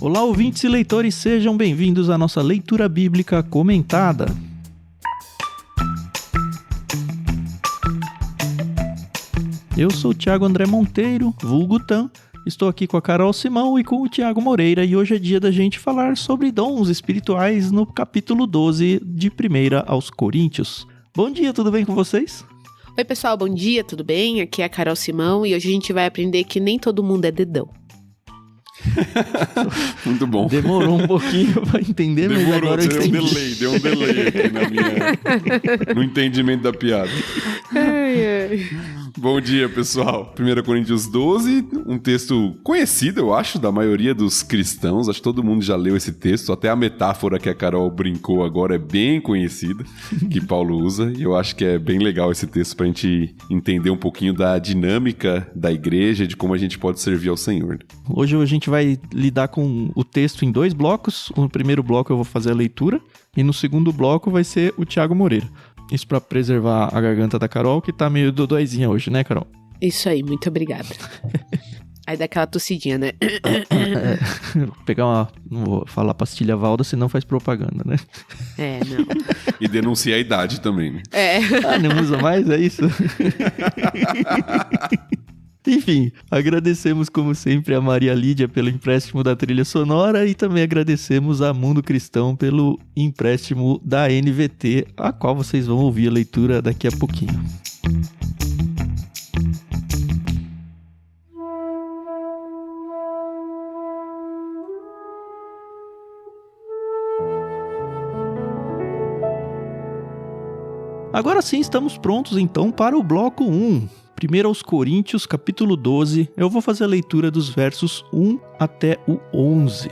Olá, ouvintes e leitores, sejam bem-vindos à nossa leitura bíblica comentada. Eu sou o Thiago André Monteiro, vulgo Tan, estou aqui com a Carol Simão e com o Thiago Moreira e hoje é dia da gente falar sobre dons espirituais no capítulo 12 de 1 aos Coríntios. Bom dia, tudo bem com vocês? Oi pessoal, bom dia, tudo bem? Aqui é a Carol Simão e hoje a gente vai aprender que nem todo mundo é dedão. Muito bom. Demorou um pouquinho pra entender, mas agora eu entendi. Deu um delay aqui no entendimento da piada. Bom dia, pessoal. 1 Coríntios 12, um texto conhecido, eu acho, da maioria dos cristãos. Acho que todo mundo já leu esse texto. Até a metáfora que a Carol brincou agora é bem conhecida, que Paulo usa. E eu acho que é bem legal esse texto pra gente entender um pouquinho da dinâmica da igreja, de como a gente pode servir ao Senhor. Hoje a gente vai lidar com o texto em 2 blocos. No primeiro bloco eu vou fazer a leitura e no segundo bloco vai ser o Thiago Moreira. Isso pra preservar a garganta da Carol, que tá meio dodóizinha hoje, né, Carol? Isso aí, muito obrigada. Aí dá aquela tossidinha, né? Vou pegar uma... Não vou falar pastilha Valda, senão faz propaganda, né? Não. E denuncia a idade também, né? Ah, não usa mais? É isso? Enfim, agradecemos como sempre a Maria Lídia pelo empréstimo da trilha sonora e também agradecemos a Mundo Cristão pelo empréstimo da NVT, a qual vocês vão ouvir a leitura daqui a pouquinho. Agora sim, estamos prontos então para o bloco 1. 1 aos Coríntios, capítulo 12, eu vou fazer a leitura dos versos 1 até o 11.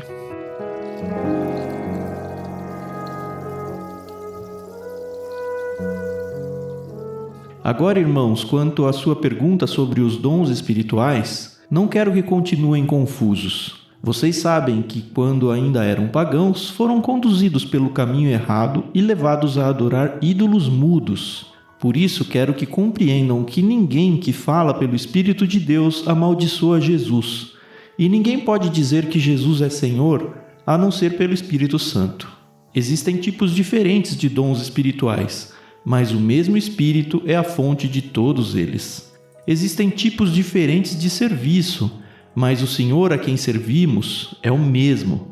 Agora, irmãos, quanto à sua pergunta sobre os dons espirituais, não quero que continuem confusos. Vocês sabem que, quando ainda eram pagãos, foram conduzidos pelo caminho errado e levados a adorar ídolos mudos. Por isso, quero que compreendam que ninguém que fala pelo Espírito de Deus amaldiçoa Jesus. E ninguém pode dizer que Jesus é Senhor, a não ser pelo Espírito Santo. Existem tipos diferentes de dons espirituais, mas o mesmo Espírito é a fonte de todos eles. Existem tipos diferentes de serviço, mas o Senhor a quem servimos é o mesmo.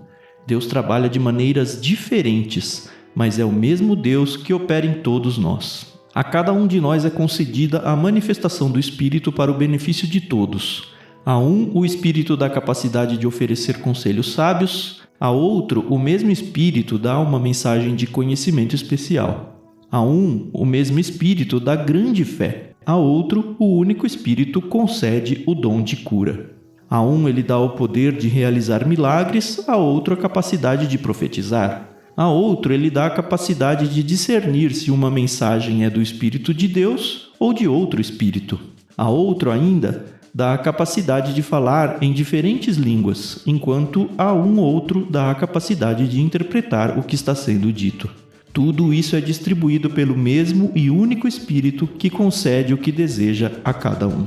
Deus trabalha de maneiras diferentes, mas é o mesmo Deus que opera em todos nós. A cada um de nós é concedida a manifestação do Espírito para o benefício de todos. A um, o Espírito dá a capacidade de oferecer conselhos sábios, a outro, o mesmo Espírito dá uma mensagem de conhecimento especial. A um, o mesmo Espírito dá grande fé, a outro, o único Espírito concede o dom de cura. A um, ele dá o poder de realizar milagres, a outro, a capacidade de profetizar. A outro, ele dá a capacidade de discernir se uma mensagem é do Espírito de Deus ou de outro Espírito. A outro ainda dá a capacidade de falar em diferentes línguas, enquanto a um outro dá a capacidade de interpretar o que está sendo dito. Tudo isso é distribuído pelo mesmo e único Espírito que concede o que deseja a cada um.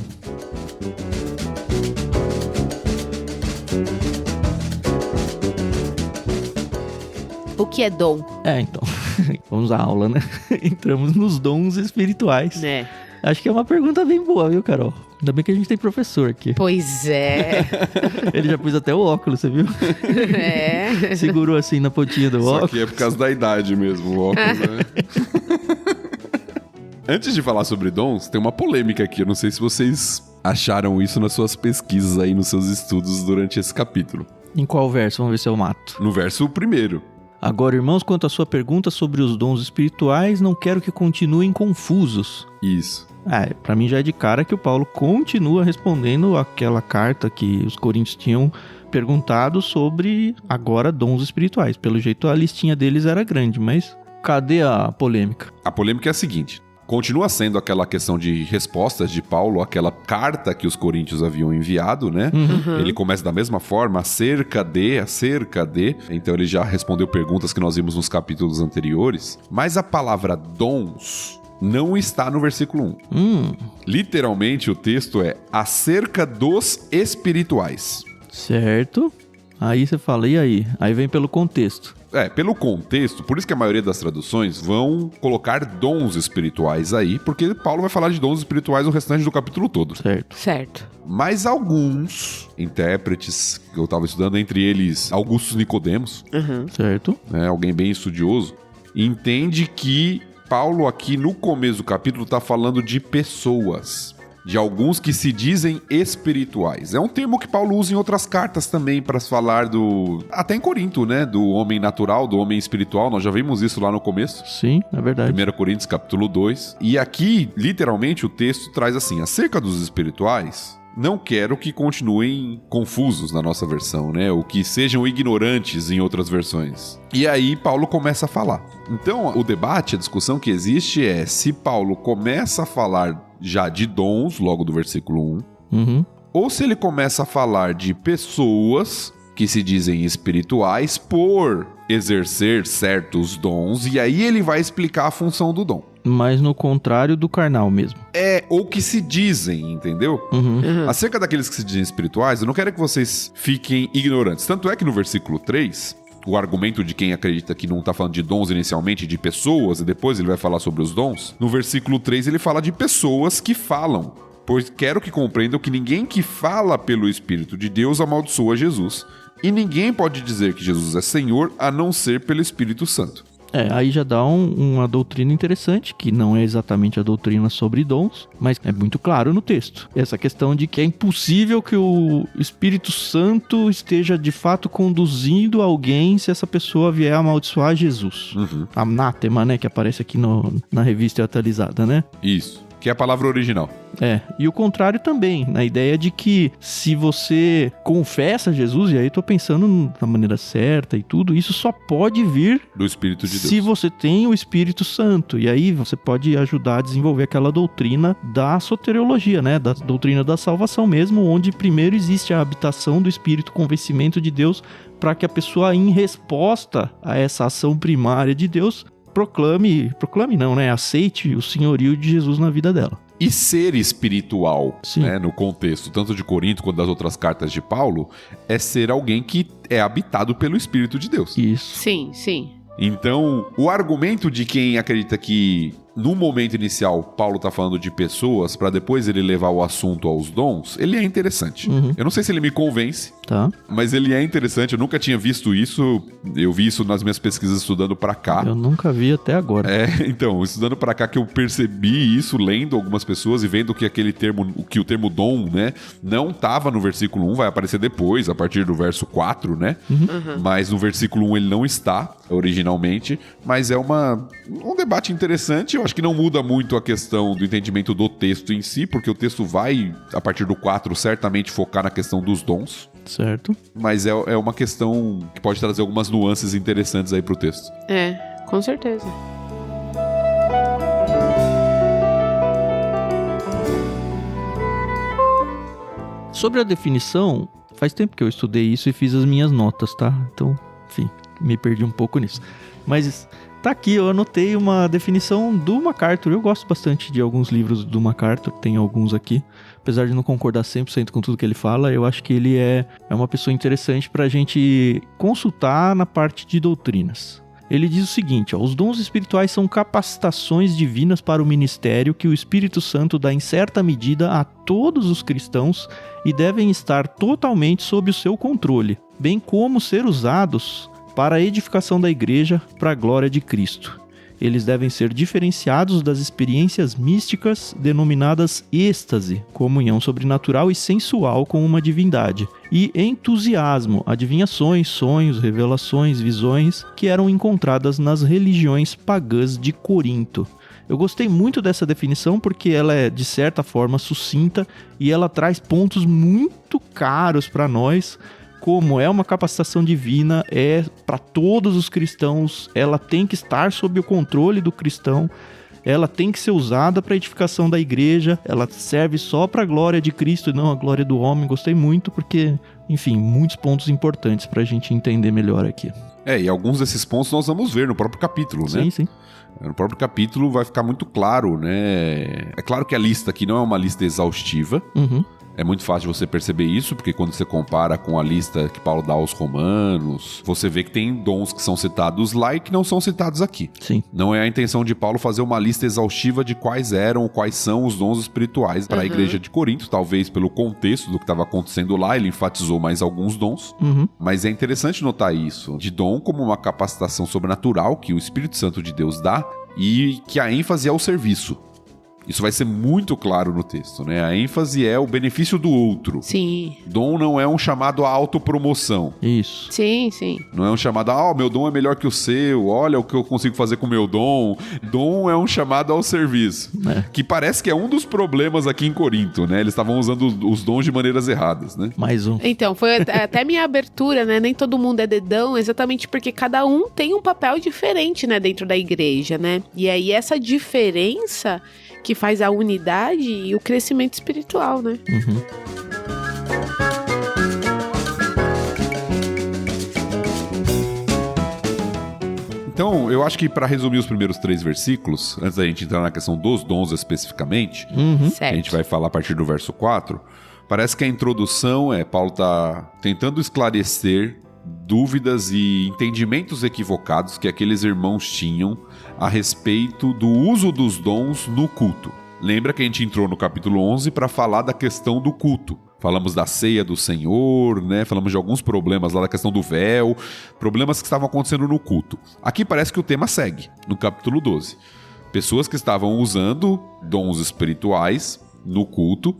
O que é dom? Então, vamos à aula, né? Entramos nos dons espirituais. Acho que é uma pergunta bem boa, viu, Carol? Ainda bem que a gente tem professor aqui. Pois é. Ele já pôs até o óculos, você viu? Segurou assim na pontinha do óculos. Só que é por causa da idade mesmo, o óculos, né? Antes de falar sobre dons, tem uma polêmica aqui. Eu não sei se vocês acharam isso nas suas pesquisas aí, nos seus estudos durante esse capítulo. Em qual verso? Vamos ver se eu mato. No verso 1. Agora, irmãos, quanto à sua pergunta sobre os dons espirituais, não quero que continuem confusos. Isso. Pra mim já é de cara que o Paulo continua respondendo aquela carta que os coríntios tinham perguntado sobre, agora, dons espirituais. Pelo jeito, a listinha deles era grande, mas cadê a polêmica? A polêmica é a seguinte. Continua sendo aquela questão de respostas de Paulo, aquela carta que os coríntios haviam enviado, né? Uhum. Ele começa da mesma forma, acerca de. Então ele já respondeu perguntas que nós vimos nos capítulos anteriores. Mas a palavra dons não está no versículo 1. Literalmente o texto é acerca dos espirituais. Certo. Aí você fala, e aí? Aí vem pelo contexto. Pelo contexto, por isso que a maioria das traduções vão colocar dons espirituais aí, porque Paulo vai falar de dons espirituais no restante do capítulo todo. Certo. Mas alguns intérpretes que eu estava estudando, entre eles Augusto Nicodemos, Certo. Alguém bem estudioso, entende que Paulo aqui no começo do capítulo está falando de pessoas, de alguns que se dizem espirituais. É um termo que Paulo usa em outras cartas também para falar até em Corinto, né? Do homem natural, do homem espiritual. Nós já vimos isso lá no começo. Sim, é verdade. 1 Coríntios capítulo 2. E aqui, literalmente, o texto traz assim: acerca dos espirituais, não quero que continuem confusos na nossa versão, né? Ou que sejam ignorantes em outras versões. E aí Paulo começa a falar. Então, o debate, a discussão que existe é se Paulo começa a falar já de dons, logo do versículo 1, ou se ele começa a falar de pessoas que se dizem espirituais por exercer certos dons, e aí ele vai explicar a função do dom. Mas no contrário do carnal mesmo. Ou que se dizem, entendeu? Acerca daqueles que se dizem espirituais, eu não quero que vocês fiquem ignorantes. Tanto é que no versículo 3, o argumento de quem acredita que não está falando de dons inicialmente, de pessoas, e depois ele vai falar sobre os dons, no versículo 3 ele fala de pessoas que falam. Pois quero que compreendam que ninguém que fala pelo Espírito de Deus amaldiçoa Jesus. E ninguém pode dizer que Jesus é Senhor a não ser pelo Espírito Santo. Aí já dá uma doutrina interessante, que não é exatamente a doutrina sobre dons, mas é muito claro no texto. Essa questão de que é impossível que o Espírito Santo esteja de fato conduzindo alguém se essa pessoa vier amaldiçoar Jesus. Anátema, né, que aparece aqui na revista atualizada, né? Isso, que é a palavra original. E o contrário também, na ideia de que se você confessa Jesus, e aí eu tô pensando da maneira certa e tudo, isso só pode vir do Espírito de Deus. Se você tem o Espírito Santo, e aí você pode ajudar a desenvolver aquela doutrina da soteriologia, né, da doutrina da salvação mesmo, onde primeiro existe a habitação do Espírito, o convencimento de Deus, para que a pessoa, em resposta a essa ação primária de Deus, aceite o senhorio de Jesus na vida dela. E ser espiritual, né, no contexto tanto de Corinto quanto das outras cartas de Paulo, é ser alguém que é habitado pelo Espírito de Deus. Isso. Sim. Então, o argumento de quem acredita que no momento inicial Paulo está falando de pessoas para depois ele levar o assunto aos dons, ele é interessante. Eu não sei se ele me convence, mas ele é interessante. Eu nunca tinha visto isso. Eu vi isso nas minhas pesquisas estudando para cá. Eu nunca vi até agora. Então, estudando para cá que eu percebi isso, lendo algumas pessoas e vendo que o termo dom, né, não estava no versículo 1, vai aparecer depois, a partir do verso 4, né? Mas no versículo 1 ele não está originalmente, mas é um debate interessante. Eu acho que não muda muito a questão do entendimento do texto em si, porque o texto vai, a partir do 4, certamente focar na questão dos dons. Certo. Mas é uma questão que pode trazer algumas nuances interessantes aí pro texto. Com certeza. Sobre a definição, faz tempo que eu estudei isso e fiz as minhas notas, tá? Então, enfim, me perdi um pouco nisso. Mas tá aqui, eu anotei uma definição do MacArthur. Eu gosto bastante de alguns livros do MacArthur, tem alguns aqui. Apesar de não concordar 100% com tudo que ele fala, eu acho que ele é uma pessoa interessante pra gente consultar na parte de doutrinas. Ele diz o seguinte, os dons espirituais são capacitações divinas para o ministério que o Espírito Santo dá em certa medida a todos os cristãos e devem estar totalmente sob o seu controle, bem como ser usados para a edificação da igreja para a glória de Cristo. Eles devem ser diferenciados das experiências místicas denominadas êxtase, comunhão sobrenatural e sensual com uma divindade, e entusiasmo, adivinhações, sonhos, revelações, visões, que eram encontradas nas religiões pagãs de Corinto. Eu gostei muito dessa definição porque ela é, de certa forma, sucinta e ela traz pontos muito caros para nós, como é uma capacitação divina, é para todos os cristãos, ela tem que estar sob o controle do cristão, ela tem que ser usada para a edificação da igreja, ela serve só para a glória de Cristo e não a glória do homem. Gostei muito porque, enfim, muitos pontos importantes para a gente entender melhor aqui. E alguns desses pontos nós vamos ver no próprio capítulo, né? Sim. No próprio capítulo vai ficar muito claro, né? É claro que a lista aqui não é uma lista exaustiva, É muito fácil de você perceber isso, porque quando você compara com a lista que Paulo dá aos romanos, você vê que tem dons que são citados lá e que não são citados aqui. Sim. Não é a intenção de Paulo fazer uma lista exaustiva de quais eram ou quais são os dons espirituais para a igreja de Corinto. Talvez pelo contexto do que estava acontecendo lá, ele enfatizou mais alguns dons. Mas é interessante notar isso, de dom como uma capacitação sobrenatural que o Espírito Santo de Deus dá e que a ênfase é o serviço. Isso vai ser muito claro no texto, né? A ênfase é o benefício do outro. Sim. Dom não é um chamado à autopromoção. Isso. Sim, sim. Não é um chamado a, meu dom é melhor que o seu, olha o que eu consigo fazer com o meu dom. Dom é um chamado ao serviço. Que parece que é um dos problemas aqui em Corinto, né? Eles estavam usando os dons de maneiras erradas, né? Mais um. Então, foi até minha abertura, né? Nem todo mundo é dedão, exatamente porque cada um tem um papel diferente, né? Dentro da igreja, né? E aí essa diferença que faz a unidade e o crescimento espiritual, né? Então, eu acho que para resumir os primeiros 3 versículos, antes da gente entrar na questão dos dons especificamente, que a gente vai falar a partir do verso 4, parece que a introdução Paulo tá tentando esclarecer dúvidas e entendimentos equivocados que aqueles irmãos tinham a respeito do uso dos dons no culto. Lembra que a gente entrou no capítulo 11 para falar da questão do culto. Falamos da ceia do Senhor, né? Falamos de alguns problemas lá da questão do véu, problemas que estavam acontecendo no culto. Aqui parece que o tema segue, no capítulo 12. Pessoas que estavam usando dons espirituais no culto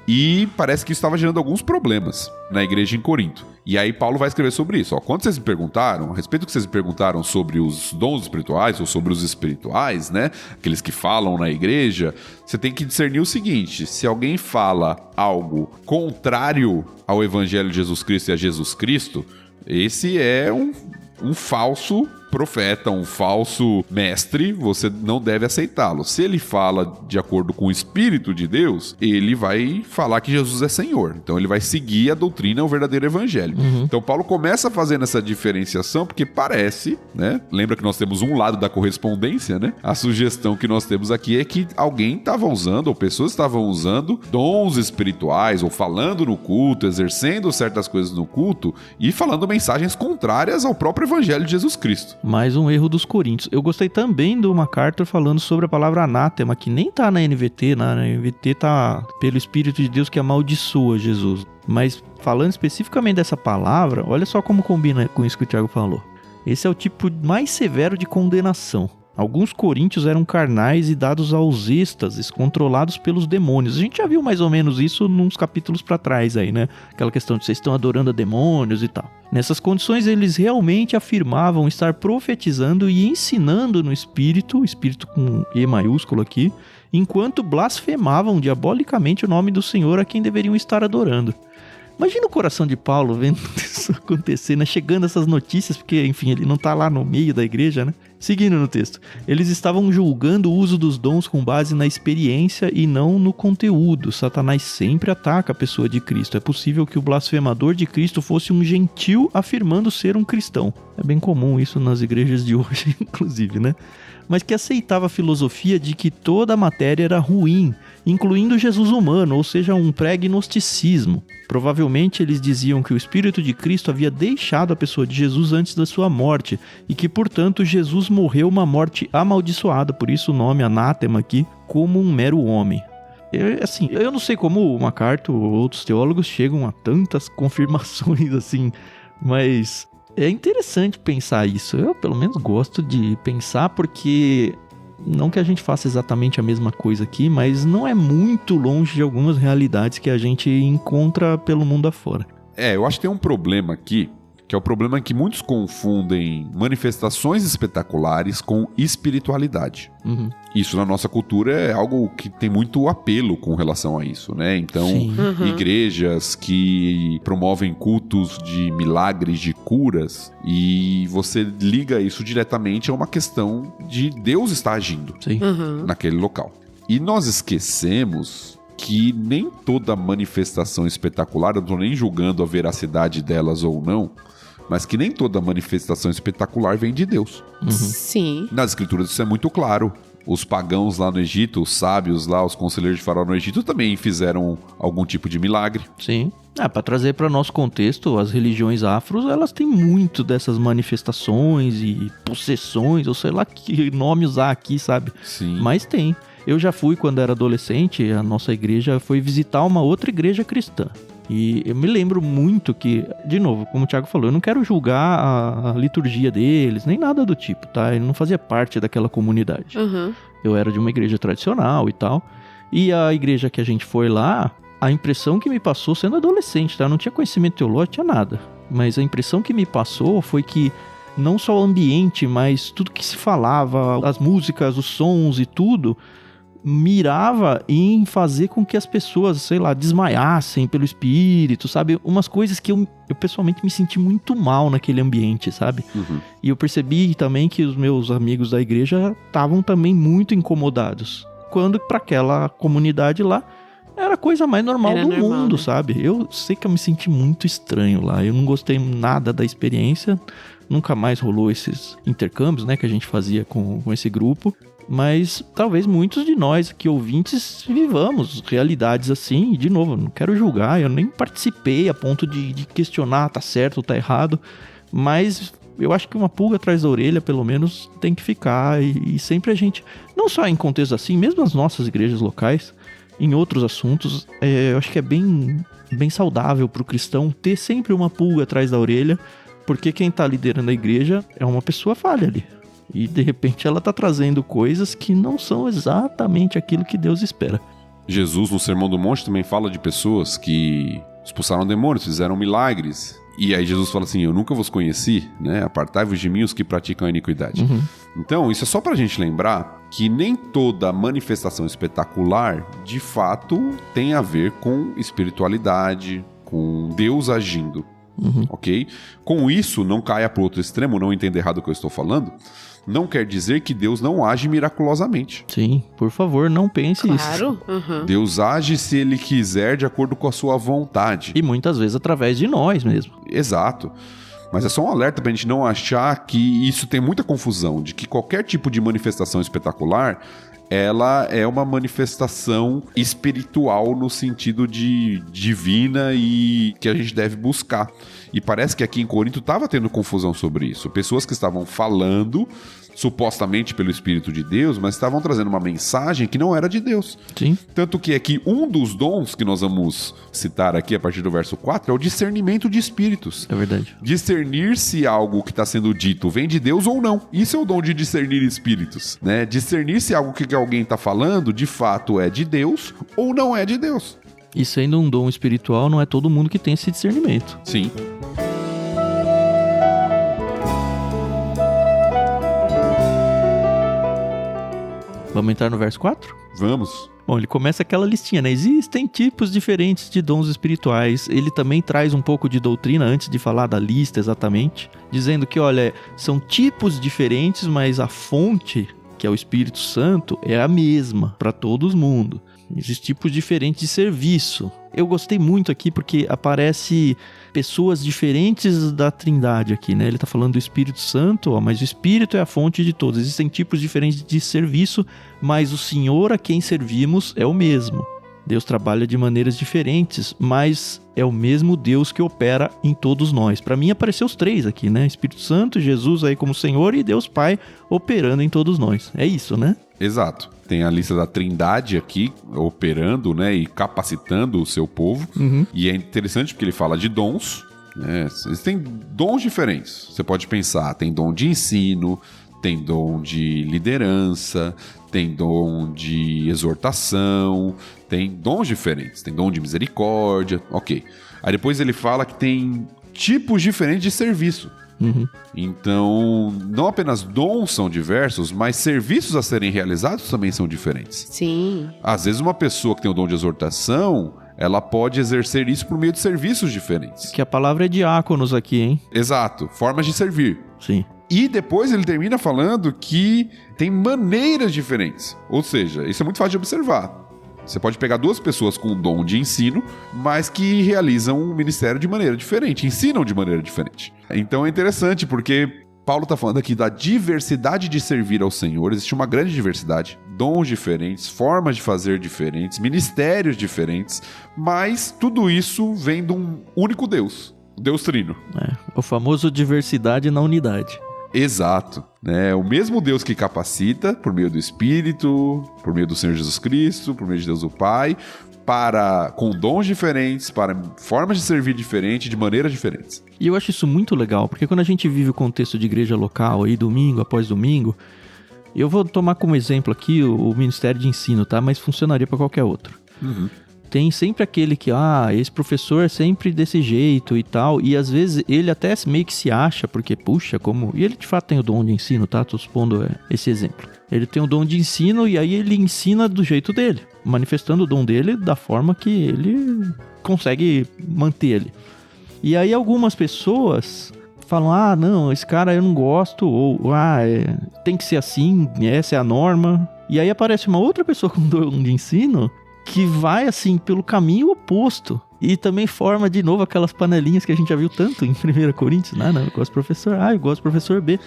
e parece que isso estava gerando alguns problemas na igreja em Corinto. E aí Paulo vai escrever sobre isso. Quando vocês me perguntaram, a respeito do que vocês me perguntaram sobre os dons espirituais ou sobre os espirituais, né? Aqueles que falam na igreja, você tem que discernir o seguinte: se alguém fala algo contrário ao Evangelho de Jesus Cristo e a Jesus Cristo, esse é um falso profeta, um falso mestre, você não deve aceitá-lo. Se ele fala de acordo com o Espírito de Deus, ele vai falar que Jesus é Senhor. Então ele vai seguir a doutrina, o verdadeiro evangelho. Então Paulo começa fazendo essa diferenciação porque parece, né? Lembra que nós temos um lado da correspondência, né? A sugestão que nós temos aqui é que alguém estava usando, ou pessoas estavam usando dons espirituais, ou falando no culto, exercendo certas coisas no culto e falando mensagens contrárias ao próprio evangelho de Jesus Cristo. Mais um erro dos coríntios. Eu gostei também do MacArthur falando sobre a palavra anátema, que nem tá na NVT, na NVT tá pelo Espírito de Deus que amaldiçoa Jesus. Mas falando especificamente dessa palavra, olha só como combina com isso que o Thiago falou. Esse é o tipo mais severo de condenação. Alguns coríntios eram carnais e dados aos êxtases, controlados pelos demônios. A gente já viu mais ou menos isso nos capítulos pra trás aí, né? Aquela questão de vocês estão adorando a demônios e tal. Nessas condições, eles realmente afirmavam estar profetizando e ensinando no Espírito, Espírito com E maiúsculo aqui, enquanto blasfemavam diabolicamente o nome do Senhor a quem deveriam estar adorando. Imagina o coração de Paulo vendo isso acontecer, né? Chegando essas notícias, porque, enfim, ele não tá lá no meio da igreja, né? Seguindo no texto. Eles estavam julgando o uso dos dons com base na experiência e não no conteúdo. Satanás sempre ataca a pessoa de Cristo. É possível que o blasfemador de Cristo fosse um gentil afirmando ser um cristão. É bem comum isso nas igrejas de hoje, inclusive, né? Mas que aceitava a filosofia de que toda a matéria era ruim, incluindo Jesus humano, ou seja, um pré-gnosticismo. Provavelmente eles diziam que o Espírito de Cristo havia deixado a pessoa de Jesus antes da sua morte, e que, portanto, Jesus morreu uma morte amaldiçoada, por isso o nome anátema aqui, como um mero homem. Eu não sei como o MacArthur ou outros teólogos chegam a tantas confirmações assim, mas é interessante pensar isso. Eu, pelo menos, gosto de pensar porque, não que a gente faça exatamente a mesma coisa aqui, mas não é muito longe de algumas realidades que a gente encontra pelo mundo afora. Eu acho que tem um problema aqui, que é o problema que muitos confundem manifestações espetaculares com espiritualidade. Isso na nossa cultura é algo que tem muito apelo com relação a isso, né? Então, igrejas que promovem cultos de milagres, de curas, e você liga isso diretamente a uma questão de Deus estar agindo naquele local. E nós esquecemos que nem toda manifestação espetacular, eu não estou nem julgando a veracidade delas ou não, mas que nem toda manifestação espetacular vem de Deus. Sim. Nas escrituras isso é muito claro. os pagãos lá no Egito, os sábios lá, os conselheiros de Faraó no Egito também fizeram algum tipo de milagre. Sim. Para trazer para nosso contexto, as religiões afros, elas têm muito dessas manifestações e possessões, ou sei lá que nome usar aqui, sabe? Sim. Mas tem. Eu já fui, quando era adolescente, a nossa igreja foi visitar uma outra igreja cristã. E eu me lembro muito que, de novo, como o Thiago falou, eu não quero julgar a liturgia deles, nem nada do tipo, tá? Eu não fazia parte daquela comunidade. Uhum. Eu era de uma igreja tradicional e tal. E a igreja que a gente foi lá, a impressão que me passou, sendo adolescente, tá? Eu não tinha conhecimento teológico, tinha nada. Mas a impressão que me passou foi que não só o ambiente, mas tudo que se falava, as músicas, os sons e tudo, mirava em fazer com que as pessoas, sei lá, desmaiassem pelo espírito, sabe? Umas coisas que eu pessoalmente me senti muito mal naquele ambiente, sabe? Uhum. E eu percebi também que os meus amigos da igreja estavam também muito incomodados. Quando para aquela comunidade lá, era a coisa mais normal do mundo, né? Sabe? Eu sei que eu me senti muito estranho lá. Eu não gostei nada da experiência. Nunca mais rolou esses intercâmbios, né, que a gente fazia com esse grupo. Mas talvez muitos de nós aqui, ouvintes, vivamos realidades assim. E, de novo, não quero julgar, eu nem participei a ponto de questionar tá certo ou tá errado. Mas eu acho que uma pulga atrás da orelha, pelo menos, tem que ficar. E sempre a gente, não só em contextos assim, mesmo as nossas igrejas locais, em outros assuntos, eu acho que é bem saudável para o cristão ter sempre uma pulga atrás da orelha, porque quem está liderando a igreja é uma pessoa falha ali. E de repente ela está trazendo coisas que não são exatamente aquilo que Deus espera. Jesus, no Sermão do Monte, também fala de pessoas que expulsaram demônios, fizeram milagres. E aí Jesus fala assim, eu nunca vos conheci, né? Apartai-vos de mim os que praticam a iniquidade. Uhum. Então, isso é só pra gente lembrar que nem toda manifestação espetacular, de fato, tem a ver com espiritualidade, com Deus agindo. Uhum. Ok? Com isso, não caia pro outro extremo, não entenda errado o que eu estou falando. Não quer dizer que Deus não age miraculosamente. Sim, por favor, não pense isso. Claro. Uhum. Deus age se Ele quiser, de acordo com a sua vontade. E muitas vezes através de nós mesmo. Exato. Mas é só um alerta pra gente não achar que isso tem muita confusão, de que qualquer tipo de manifestação espetacular, ela é uma manifestação espiritual no sentido de divina e que a gente deve buscar. E parece que aqui em Corinto estava tendo confusão sobre isso. Pessoas que estavam falando, supostamente pelo Espírito de Deus, mas estavam trazendo uma mensagem que não era de Deus. Sim. Tanto que aqui um dos dons que nós vamos citar aqui a partir do verso 4 é o discernimento de espíritos. É verdade. Discernir se algo que está sendo dito vem de Deus ou não. Isso é o dom de discernir espíritos, né? Discernir se algo que alguém está falando de fato é de Deus ou não é de Deus. E sendo um dom espiritual, não é todo mundo que tem esse discernimento. Sim. Vamos entrar no verso 4? Vamos. Bom, ele começa aquela listinha, né? Existem tipos diferentes de dons espirituais. Ele também traz um pouco de doutrina antes de falar da lista exatamente, dizendo que, olha, são tipos diferentes, mas a fonte, que é o Espírito Santo, é a mesma para todo mundo. Existem tipos diferentes de serviço. Eu gostei muito aqui porque aparece pessoas diferentes da Trindade aqui, né? Ele tá falando do Espírito Santo, ó, mas o Espírito é a fonte de todos. Existem tipos diferentes de serviço, mas o Senhor a quem servimos é o mesmo. Deus trabalha de maneiras diferentes, mas é o mesmo Deus que opera em todos nós. Para mim apareceu os três aqui, né? Espírito Santo, Jesus aí como Senhor e Deus Pai operando em todos nós. É isso, né? Exato. Tem a lista da Trindade aqui, operando, né, e capacitando o seu povo. Uhum. E é interessante porque ele fala de dons, né? Existem dons diferentes. Você pode pensar, tem dom de ensino, tem dom de liderança, tem dom de exortação, tem dons diferentes, tem dom de misericórdia, ok. Aí depois ele fala que tem tipos diferentes de serviço. Uhum. Então, não apenas dons são diversos, mas serviços a serem realizados também são diferentes. Sim. Às vezes uma pessoa que tem o dom de exortação, ela pode exercer isso por meio de serviços diferentes. Que a palavra é diáconos aqui, hein? Exato, formas de servir. Sim. E depois ele termina falando que tem maneiras diferentes. Ou seja, isso é muito fácil de observar. Você pode pegar duas pessoas com o dom de ensino, mas que realizam um ministério de maneira diferente, ensinam de maneira diferente. Então é interessante porque Paulo está falando aqui da diversidade de servir ao Senhor. Existe uma grande diversidade. dons diferentes, formas de fazer diferentes, ministérios diferentes, mas tudo isso vem de um único Deus, Deus Trino. O famoso diversidade na unidade. Exato, né? O mesmo Deus que capacita por meio do Espírito, por meio do Senhor Jesus Cristo, por meio de Deus o Pai, com dons diferentes, para formas de servir diferentes, de maneiras diferentes. E eu acho isso muito legal, porque quando a gente vive o contexto de igreja local, aí domingo após domingo, eu vou tomar como exemplo aqui o Ministério de Ensino, tá? Mas funcionaria para qualquer outro. Uhum. Tem sempre aquele que, esse professor é sempre desse jeito e tal, e às vezes ele até meio que se acha, porque, puxa, como... E ele de fato tem o dom de ensino, tá? Tô supondo esse exemplo. Ele tem o dom de ensino e aí ele ensina do jeito dele, manifestando o dom dele da forma que ele consegue manter ele. E aí algumas pessoas falam, não, esse cara eu não gosto, ou, tem que ser assim, essa é a norma. E aí aparece uma outra pessoa com dom de ensino que vai, assim, pelo caminho oposto. E também forma, de novo, aquelas panelinhas que a gente já viu tanto em 1 Coríntios. Não, eu gosto do professor A, eu gosto do professor B.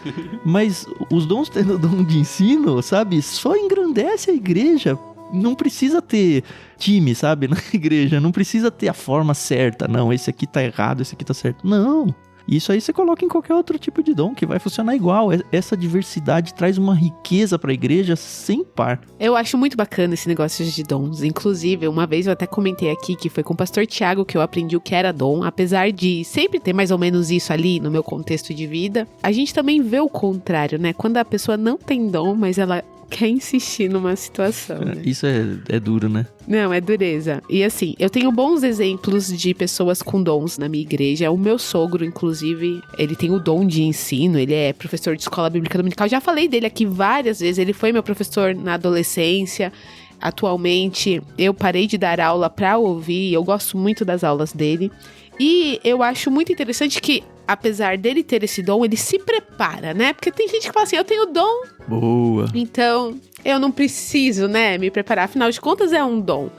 Mas os dons tendo dom de ensino, sabe, só engrandece a igreja. Não precisa ter time, sabe, na igreja. Não precisa ter a forma certa. Não, esse aqui tá errado, esse aqui tá certo. Não. Isso aí você coloca em qualquer outro tipo de dom, que vai funcionar igual. Essa diversidade traz uma riqueza para a igreja sem par. Eu acho muito bacana esse negócio de dons. Inclusive, uma vez eu até comentei aqui que foi com o pastor Tiago que eu aprendi o que era dom. Apesar de sempre ter mais ou menos isso ali no meu contexto de vida, a gente também vê o contrário, né? Quando a pessoa não tem dom, mas ela quer insistir numa situação, né? Isso é duro, né? Não, é dureza. E assim, eu tenho bons exemplos de pessoas com dons na minha igreja. O meu sogro, inclusive, ele tem o dom de ensino, ele é professor de escola bíblica dominical. Já falei dele aqui várias vezes, ele foi meu professor na adolescência. Atualmente, eu parei de dar aula pra ouvir, eu gosto muito das aulas dele. E eu acho muito interessante que, apesar dele ter esse dom, ele se prepara, né? Porque tem gente que fala assim, eu tenho dom. Boa. Então, eu não preciso, né, me preparar. Afinal de contas, é um dom.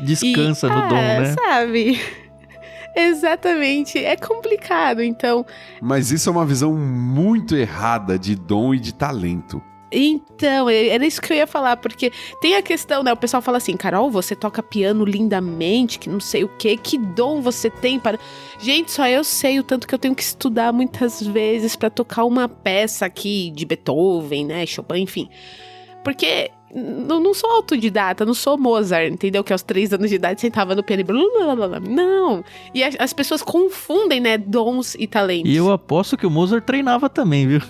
Descansa no dom, né? Sabe? Exatamente. É complicado, então... Mas isso é uma visão muito errada de dom e de talento. Então, era isso que eu ia falar, porque tem a questão, né, o pessoal fala assim, Carol, você toca piano lindamente, que não sei o quê, que dom você tem para... Gente, só eu sei o tanto que eu tenho que estudar muitas vezes pra tocar uma peça aqui de Beethoven, né, Chopin, enfim. Porque não sou autodidata, não sou Mozart, entendeu? Que aos 3 anos de idade sentava no piano e blá, blá, blá, blá. Não! E as pessoas confundem, né, dons e talentos. E eu aposto que o Mozart treinava também, viu?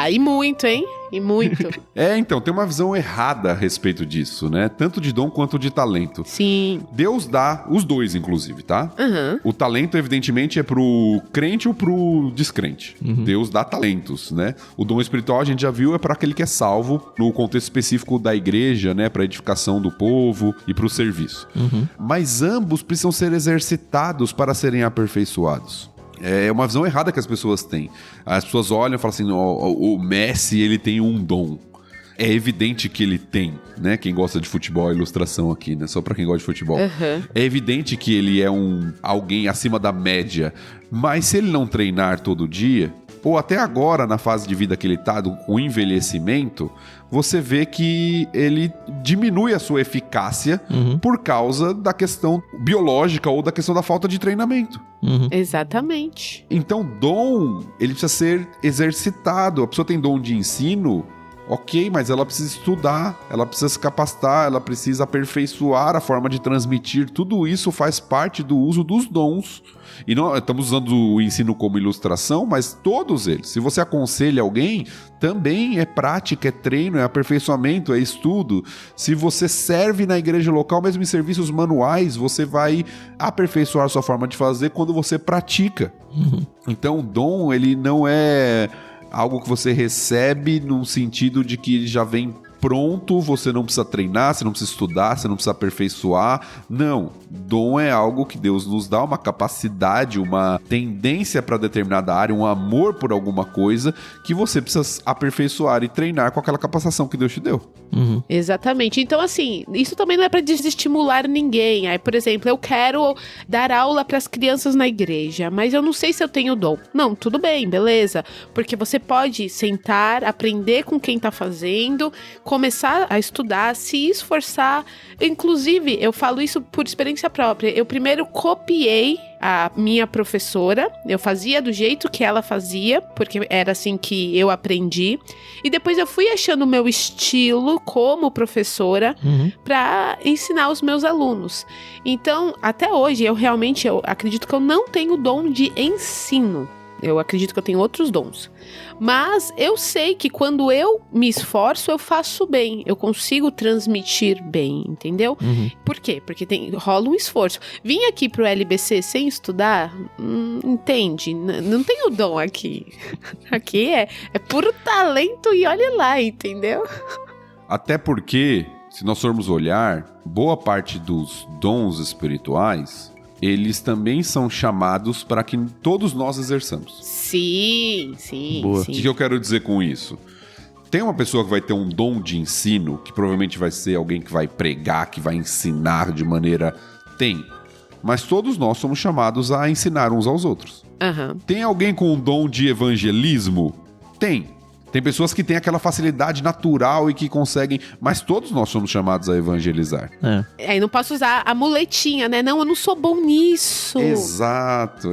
E muito, hein? E muito. Então, tem uma visão errada a respeito disso, né? Tanto de dom quanto de talento. Sim. Deus dá os dois, inclusive, tá? Uhum. O talento, evidentemente, é pro crente ou pro descrente. Uhum. Deus dá talentos, né? O dom espiritual, a gente já viu, é para aquele que é salvo, no contexto específico da igreja, né? Pra edificação do povo e pro serviço. Uhum. Mas ambos precisam ser exercitados para serem aperfeiçoados. É uma visão errada que as pessoas têm. As pessoas olham e falam assim, o Messi, ele tem um dom. É evidente que ele tem, né? Quem gosta de futebol, ilustração aqui, né? Só pra quem gosta de futebol. Uhum. É evidente que ele é alguém acima da média. Mas se ele não treinar todo dia, ou até agora, na fase de vida que ele tá, com envelhecimento, você vê que ele diminui a sua eficácia por causa da questão biológica ou da questão da falta de treinamento. Uhum. Exatamente. Então, dom, ele precisa ser exercitado. A pessoa tem dom de ensino, ok, mas ela precisa estudar, ela precisa se capacitar, ela precisa aperfeiçoar a forma de transmitir. Tudo isso faz parte do uso dos dons. E não estamos usando o ensino como ilustração, mas todos eles. Se você aconselha alguém, também é prática, é treino, é aperfeiçoamento, é estudo. Se você serve na igreja local, mesmo em serviços manuais, você vai aperfeiçoar a sua forma de fazer quando você pratica. Uhum. Então, o dom, ele não é algo que você recebe no sentido de que ele já vem pronto, você não precisa treinar, você não precisa estudar, você não precisa aperfeiçoar. Não, dom é algo que Deus nos dá, uma capacidade, uma tendência para determinada área, um amor por alguma coisa que você precisa aperfeiçoar e treinar com aquela capacitação que Deus te deu. Uhum. Exatamente. Então, assim, isso também não é para desestimular ninguém. Aí, por exemplo, eu quero dar aula para as crianças na igreja, mas eu não sei se eu tenho dom. Não, tudo bem, beleza. Porque você pode sentar, aprender com quem tá fazendo, começar a estudar, se esforçar. Inclusive, eu falo isso por experiência própria. Eu primeiro copiei a minha professora, eu fazia do jeito que ela fazia, porque era assim que eu aprendi. E depois eu fui achando o meu estilo como professora para ensinar os meus alunos. Então, até hoje, eu acredito que eu não tenho dom de ensino. Eu acredito que eu tenho outros dons. Mas eu sei que quando eu me esforço, eu faço bem. Eu consigo transmitir bem, entendeu? Por quê? Porque rola um esforço. Vim aqui pro LBC sem estudar, entende? Não tenho dom aqui. Aqui é puro talento e olha lá, entendeu? Até porque, se nós formos olhar, boa parte dos dons espirituais, eles também são chamados para que todos nós exerçamos. Sim. O que eu quero dizer com isso? Tem uma pessoa que vai ter um dom de ensino, que provavelmente vai ser alguém que vai pregar, que vai ensinar de maneira... Tem. Mas todos nós somos chamados a ensinar uns aos outros. Tem alguém com um dom de evangelismo? Tem. Tem pessoas que têm aquela facilidade natural e que conseguem... Mas todos nós somos chamados a evangelizar. Aí não posso usar a muletinha, né? Não, eu não sou bom nisso. Exato.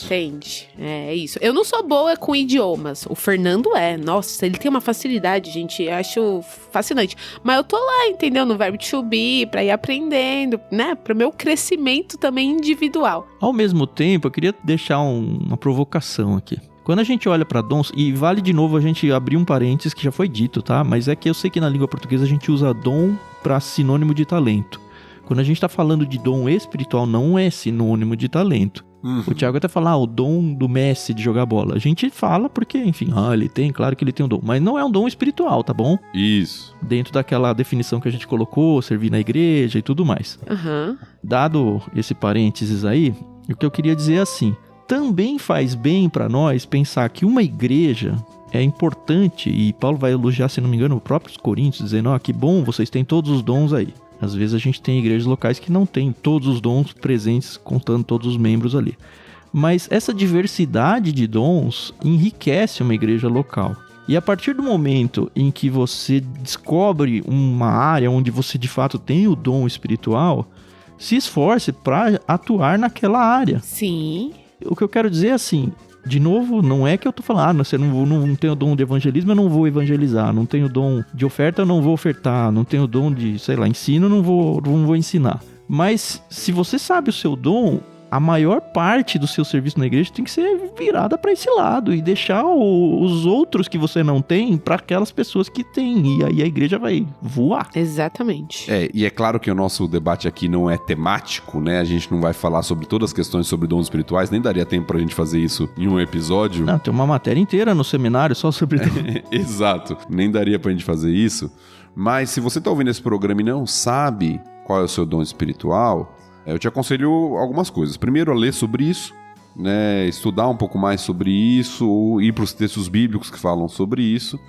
Entende? É isso. Eu não sou boa com idiomas. O Fernando é. Nossa, ele tem uma facilidade, gente. Eu acho fascinante. Mas eu tô lá, entendeu? No verbo to be, pra ir aprendendo, né? Pro meu crescimento também individual. Ao mesmo tempo, eu queria deixar uma provocação aqui. Quando a gente olha para dons, e vale de novo a gente abrir um parênteses que já foi dito, tá? Mas é que eu sei que na língua portuguesa a gente usa dom para sinônimo de talento. Quando a gente está falando de dom espiritual, não é sinônimo de talento. O Thiago até fala, o dom do Messi de jogar bola. A gente fala porque, enfim, ele tem, claro que ele tem um dom. Mas não é um dom espiritual, tá bom? Isso. Dentro daquela definição que a gente colocou, servir na igreja e tudo mais. Dado esse parênteses aí, o que eu queria dizer é assim... Também faz bem para nós pensar que uma igreja é importante, e Paulo vai elogiar, se não me engano, os próprios Coríntios, dizendo, que bom, vocês têm todos os dons aí. Às vezes a gente tem igrejas locais que não tem todos os dons presentes, contando todos os membros ali. Mas essa diversidade de dons enriquece uma igreja local. E a partir do momento em que você descobre uma área onde você de fato tem o dom espiritual, se esforce para atuar naquela área. Sim. O que eu quero dizer é assim, de novo, não é que eu tô falando, você não tem o dom de evangelismo, eu não vou evangelizar, não tenho dom de oferta, eu não vou ofertar, não tenho dom de, ensino, eu não vou ensinar. Mas se você sabe o seu dom, a maior parte do seu serviço na igreja tem que ser virada para esse lado e deixar os outros que você não tem para aquelas pessoas que têm. E aí a igreja vai voar. Exatamente. E é claro que o nosso debate aqui não é temático, né? A gente não vai falar sobre todas as questões sobre dons espirituais, nem daria tempo pra gente fazer isso em um episódio. Não, tem uma matéria inteira no seminário só sobre dons. Exato, nem daria pra gente fazer isso. Mas se você tá ouvindo esse programa e não sabe qual é o seu dom espiritual... Eu te aconselho algumas coisas. Primeiro, a ler sobre isso, né? Estudar um pouco mais sobre isso, ir para os textos bíblicos que falam sobre isso.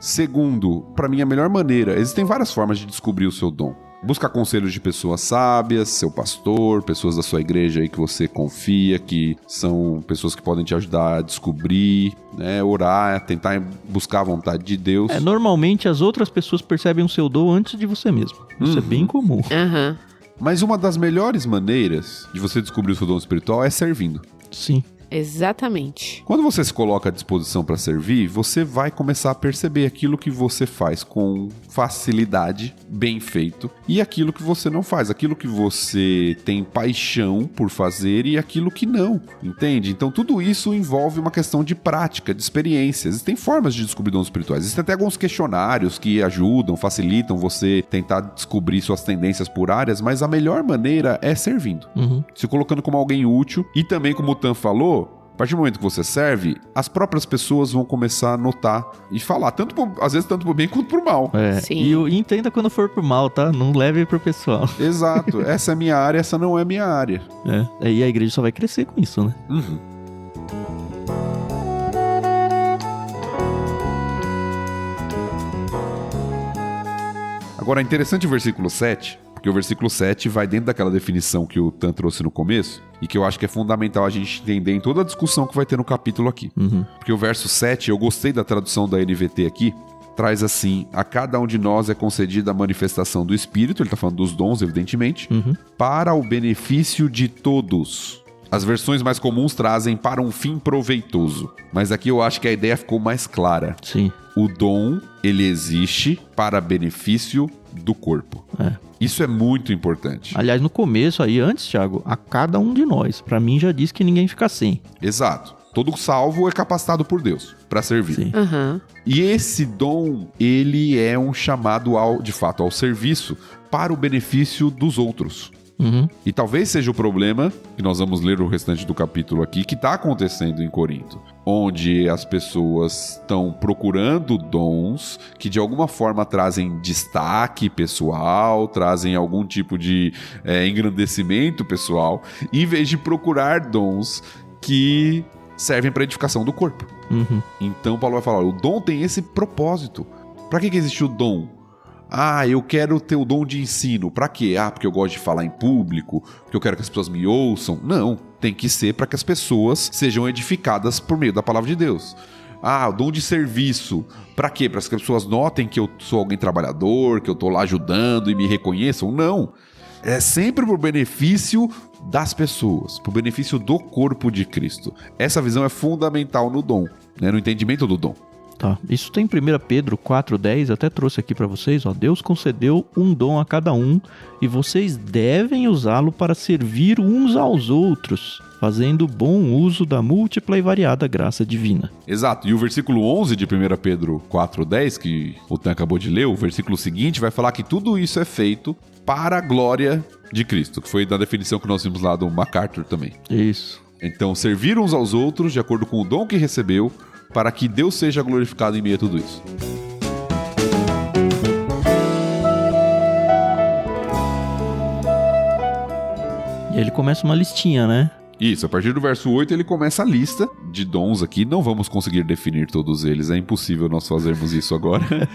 Segundo, para mim, a melhor maneira... Existem várias formas de descobrir o seu dom. Busca conselhos de pessoas sábias, seu pastor, pessoas da sua igreja aí que você confia, que são pessoas que podem te ajudar a descobrir, né? Orar, tentar buscar a vontade de Deus. Normalmente, as outras pessoas percebem o seu dom antes de você mesmo. Isso é bem comum. Mas uma das melhores maneiras de você descobrir o seu dom espiritual é servindo. Sim. Exatamente. Quando você se coloca à disposição para servir, você vai começar a perceber aquilo que você faz com facilidade, bem feito, e aquilo que você não faz, aquilo que você tem paixão por fazer e aquilo que não, entende? Então tudo isso envolve uma questão de prática, de experiência. Existem formas de descobrir dons espirituais, existem até alguns questionários que ajudam, facilitam você tentar descobrir suas tendências por áreas, mas a melhor maneira é servindo, se colocando como alguém útil, e também, como o Tan falou, a partir do momento que você serve, as próprias pessoas vão começar a notar e falar, às vezes tanto pro bem quanto pro mal. Sim. E entenda quando for pro mal, tá? Não leve pro pessoal. Exato. Essa é minha área, essa não é minha área. E a igreja só vai crescer com isso, né? Agora, é interessante o versículo 7, porque o versículo 7 vai dentro daquela definição que o Tan trouxe no começo, e que eu acho que é fundamental a gente entender em toda a discussão que vai ter no capítulo aqui. Porque o verso 7, eu gostei da tradução da NVT aqui, traz assim: a cada um de nós é concedida a manifestação do Espírito, ele está falando dos dons, evidentemente, para o benefício de todos. As versões mais comuns trazem para um fim proveitoso, mas aqui eu acho que a ideia ficou mais clara. Sim. O dom, ele existe para benefício do corpo. Isso é muito importante. Aliás, no começo aí, antes, Thiago, a cada um de nós. Pra mim já disse que ninguém fica sem. Exato. Todo salvo é capacitado por Deus para servir. Sim. E esse dom, ele é um chamado, de fato, ao serviço para o benefício dos outros. E talvez seja o problema, e nós vamos ler o restante do capítulo aqui, que está acontecendo em Corinto, onde as pessoas estão procurando dons que de alguma forma trazem destaque pessoal, trazem algum tipo de engrandecimento pessoal, em vez de procurar dons que servem para a edificação do corpo. Então Paulo vai falar, o dom tem esse propósito. Para que existe o dom? Eu quero ter o dom de ensino. Pra quê? Porque eu gosto de falar em público, porque eu quero que as pessoas me ouçam. Não, tem que ser para que as pessoas sejam edificadas por meio da palavra de Deus. O dom de serviço. Pra quê? Para que as pessoas notem que eu sou alguém trabalhador, que eu tô lá ajudando e me reconheçam. Não. É sempre pro benefício das pessoas, pro benefício do corpo de Cristo. Essa visão é fundamental no dom, né? No entendimento do dom. Tá, isso tem 1 Pedro 4,10, até trouxe aqui para vocês, ó. Deus concedeu um dom a cada um e vocês devem usá-lo para servir uns aos outros, fazendo bom uso da múltipla e variada graça divina. Exato, e o versículo 11 de 1 Pedro 4,10, que o Tan acabou de ler, o versículo seguinte vai falar que tudo isso é feito para a glória de Cristo, que foi da definição que nós vimos lá do MacArthur também. Isso. Então, servir uns aos outros de acordo com o dom que recebeu, para que Deus seja glorificado em meio a tudo isso. E aí ele começa uma listinha, né? Isso, a partir do verso 8 ele começa a lista de dons aqui. Não vamos conseguir definir todos eles, é impossível nós fazermos isso agora.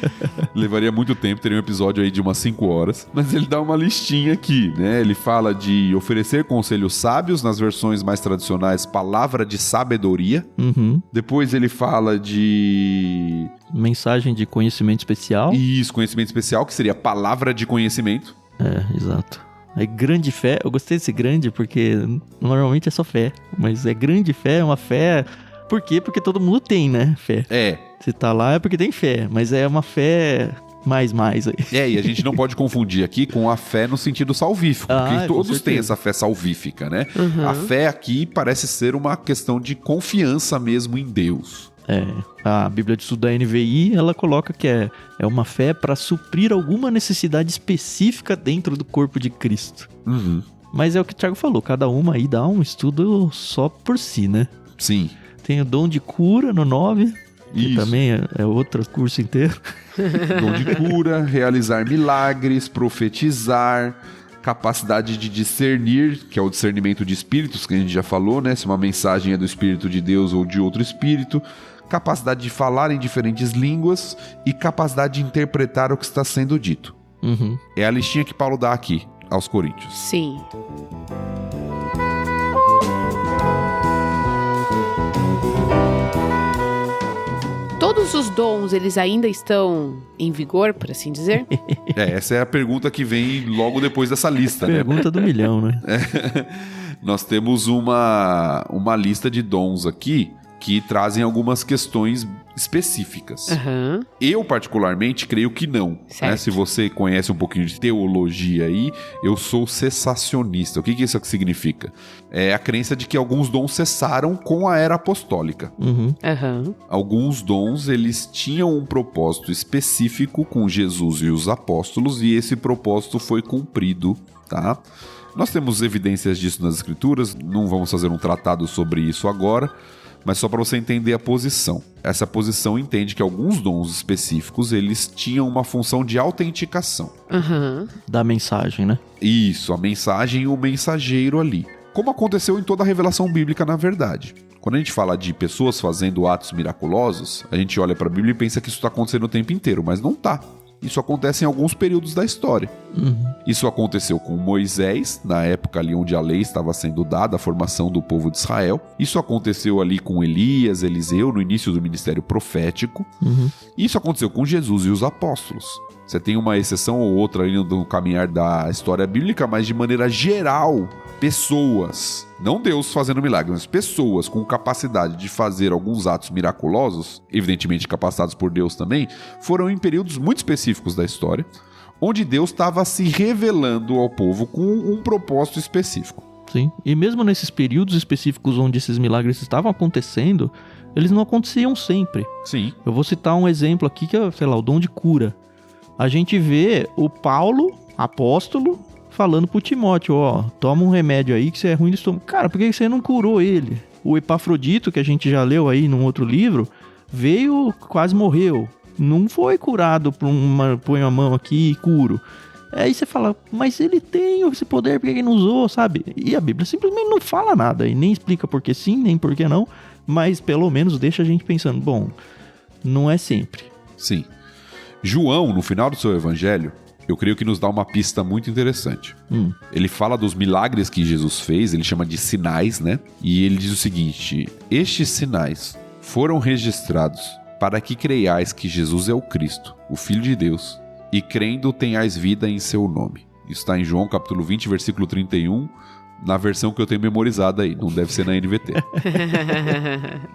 Levaria muito tempo, teria um episódio aí de umas 5 horas. Mas ele dá uma listinha aqui, né? Ele fala de oferecer conselhos sábios, nas versões mais tradicionais, palavra de sabedoria. Depois ele fala de... mensagem de conhecimento especial. Isso, conhecimento especial, que seria palavra de conhecimento. Exato. É grande fé, eu gostei desse grande porque normalmente é só fé, mas é grande fé, é uma fé, por quê? Porque todo mundo tem, né, fé. Se tá lá é porque tem fé, mas é uma fé mais aí. E a gente não pode confundir aqui com a fé no sentido salvífico, porque todos têm essa fé salvífica, né? A fé aqui parece ser uma questão de confiança mesmo em Deus. A Bíblia de Estudo da NVI, ela coloca que é uma fé para suprir alguma necessidade específica dentro do corpo de Cristo. Mas é o que o Thiago falou, cada uma aí dá um estudo só por si, né? Sim. Tem o dom de cura no 9, que também é outro curso inteiro. Dom de cura, realizar milagres, profetizar, capacidade de discernir, que é o discernimento de espíritos, que a gente já falou, né? Se uma mensagem é do Espírito de Deus ou de outro espírito. Capacidade de falar em diferentes línguas e capacidade de interpretar o que está sendo dito. É a listinha que Paulo dá aqui aos Coríntios. Sim. Todos os dons, eles ainda estão em vigor, por assim dizer? Essa é a pergunta que vem logo depois dessa lista, né? Pergunta do milhão, né? Nós temos uma lista de dons aqui que trazem algumas questões específicas. Eu, particularmente, creio que não. Né? Se você conhece um pouquinho de teologia aí, eu sou cessacionista. O que isso significa? É a crença de que alguns dons cessaram com a era apostólica. Alguns dons, eles tinham um propósito específico com Jesus e os apóstolos, e esse propósito foi cumprido, tá? Nós temos evidências disso nas Escrituras, não vamos fazer um tratado sobre isso agora, mas só para você entender a posição. Essa posição entende que alguns dons específicos, eles tinham uma função de autenticação. Da mensagem, né? Isso, a mensagem e o mensageiro ali. Como aconteceu em toda a revelação bíblica, na verdade. Quando a gente fala de pessoas fazendo atos miraculosos, a gente olha para a Bíblia e pensa que isso está acontecendo o tempo inteiro, mas não está. Isso acontece em alguns períodos da história. Isso aconteceu com Moisés, na época ali onde a lei estava sendo dada, a formação do povo de Israel. Isso aconteceu ali com Elias, Eliseu, no início do ministério profético. Isso aconteceu com Jesus e os apóstolos. Você tem uma exceção ou outra ali no caminhar da história bíblica, mas de maneira geral, pessoas, não Deus fazendo milagres, mas pessoas com capacidade de fazer alguns atos miraculosos, evidentemente capacitados por Deus também, foram em períodos muito específicos da história, onde Deus estava se revelando ao povo com um propósito específico. Sim, e mesmo nesses períodos específicos onde esses milagres estavam acontecendo, eles não aconteciam sempre. Sim. Eu vou citar um exemplo aqui que é, sei lá, o dom de cura. A gente vê o Paulo, apóstolo, falando pro Timóteo, ó, toma um remédio aí que você é ruim do estômago. Cara, por que você não curou ele? O Epafrodito, que a gente já leu aí num outro livro, veio, quase morreu. Não foi curado por põe a mão aqui e curo. Aí você fala, mas ele tem esse poder, por que ele não usou, sabe? E a Bíblia simplesmente não fala nada, e nem explica por que sim, nem por que não, mas pelo menos deixa a gente pensando, bom, não é sempre. Sim. João, no final do seu evangelho, eu creio que nos dá uma pista muito interessante. Ele fala dos milagres que Jesus fez, ele chama de sinais, né? E ele diz o seguinte: estes sinais foram registrados para que creiais que Jesus é o Cristo, o Filho de Deus, e crendo tenhais vida em seu nome. Isso está em João capítulo 20, versículo 31, na versão que eu tenho memorizada aí, não deve ser na NVT.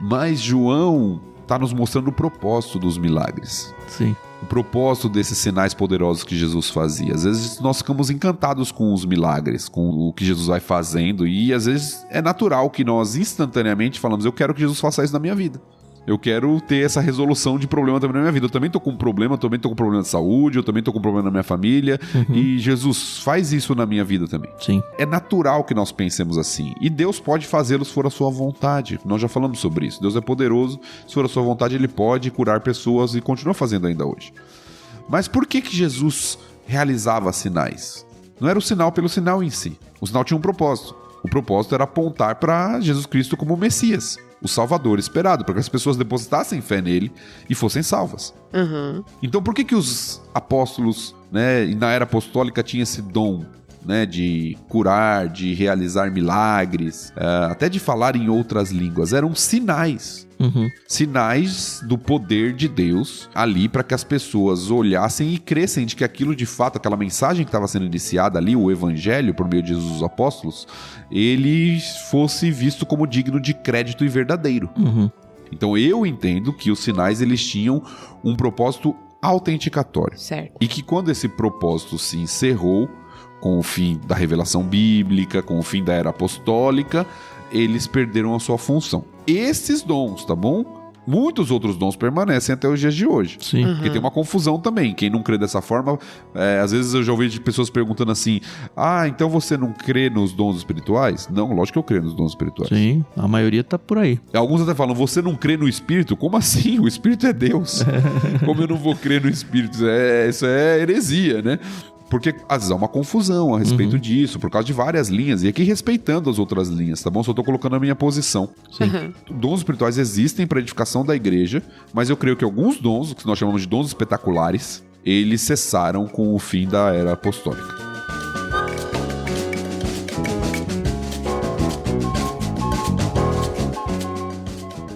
Mas João está nos mostrando o propósito dos milagres. Sim. O propósito desses sinais poderosos que Jesus fazia. Às vezes nós ficamos encantados com os milagres, com o que Jesus vai fazendo, e às vezes é natural que nós instantaneamente falamos, eu quero que Jesus faça isso na minha vida. Eu quero ter essa resolução de problema também na minha vida. Eu também tô com um problema, eu também tô com um problema de saúde, eu também tô com um problema na minha família. E Jesus, faz isso na minha vida também. Sim. É natural que nós pensemos assim. E Deus pode fazê-lo se for a sua vontade. Nós já falamos sobre isso. Deus é poderoso. Se for a sua vontade, Ele pode curar pessoas e continua fazendo ainda hoje. Mas por que Jesus realizava sinais? Não era o sinal pelo sinal em si. O sinal tinha um propósito. O propósito era apontar para Jesus Cristo como o Messias, o Salvador esperado, para que as pessoas depositassem fé nele e fossem salvas. Então por que os apóstolos, né, na era apostólica tinham esse dom, né, de curar, de realizar milagres, até de falar em outras línguas? Eram sinais. Sinais do poder de Deus ali para que as pessoas olhassem e crescem de que aquilo de fato, aquela mensagem que estava sendo iniciada ali, o evangelho por meio de Jesus os apóstolos, ele fosse visto como digno de crédito e verdadeiro. Então eu entendo que os sinais eles tinham um propósito autenticatório. Certo. E que quando esse propósito se encerrou com o fim da revelação bíblica, com o fim da era apostólica, eles perderam a sua função. Esses dons, tá bom? Muitos outros dons permanecem até os dias de hoje. Sim. Porque tem uma confusão também. Quem não crê dessa forma, às vezes eu já ouvi de pessoas perguntando assim, então você não crê nos dons espirituais? Não, lógico que eu creio nos dons espirituais. Sim, a maioria tá por aí. Alguns até falam, você não crê no Espírito? Como assim? O Espírito é Deus. Como eu não vou crer no Espírito? Isso é heresia, né? Porque às vezes há uma confusão a respeito disso, por causa de várias linhas, e aqui respeitando as outras linhas, tá bom? Só tô colocando a minha posição. Sim. Dons espirituais existem para edificação da igreja, mas eu creio que alguns dons, que nós chamamos de dons espetaculares, eles cessaram com o fim da era apostólica.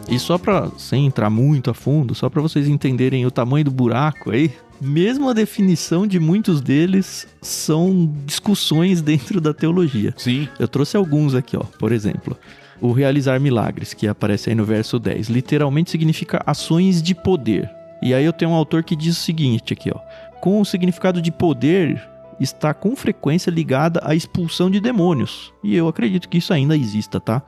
E só pra, sem entrar muito a fundo, só pra vocês entenderem o tamanho do buraco aí, mesmo a definição de muitos deles são discussões dentro da teologia. Sim. Eu trouxe alguns aqui, ó. Por exemplo, o realizar milagres, que aparece aí no verso 10, literalmente significa ações de poder. E aí eu tenho um autor que diz o seguinte aqui, ó. Com o significado de poder, está com frequência ligada à expulsão de demônios. E eu acredito que isso ainda exista, tá?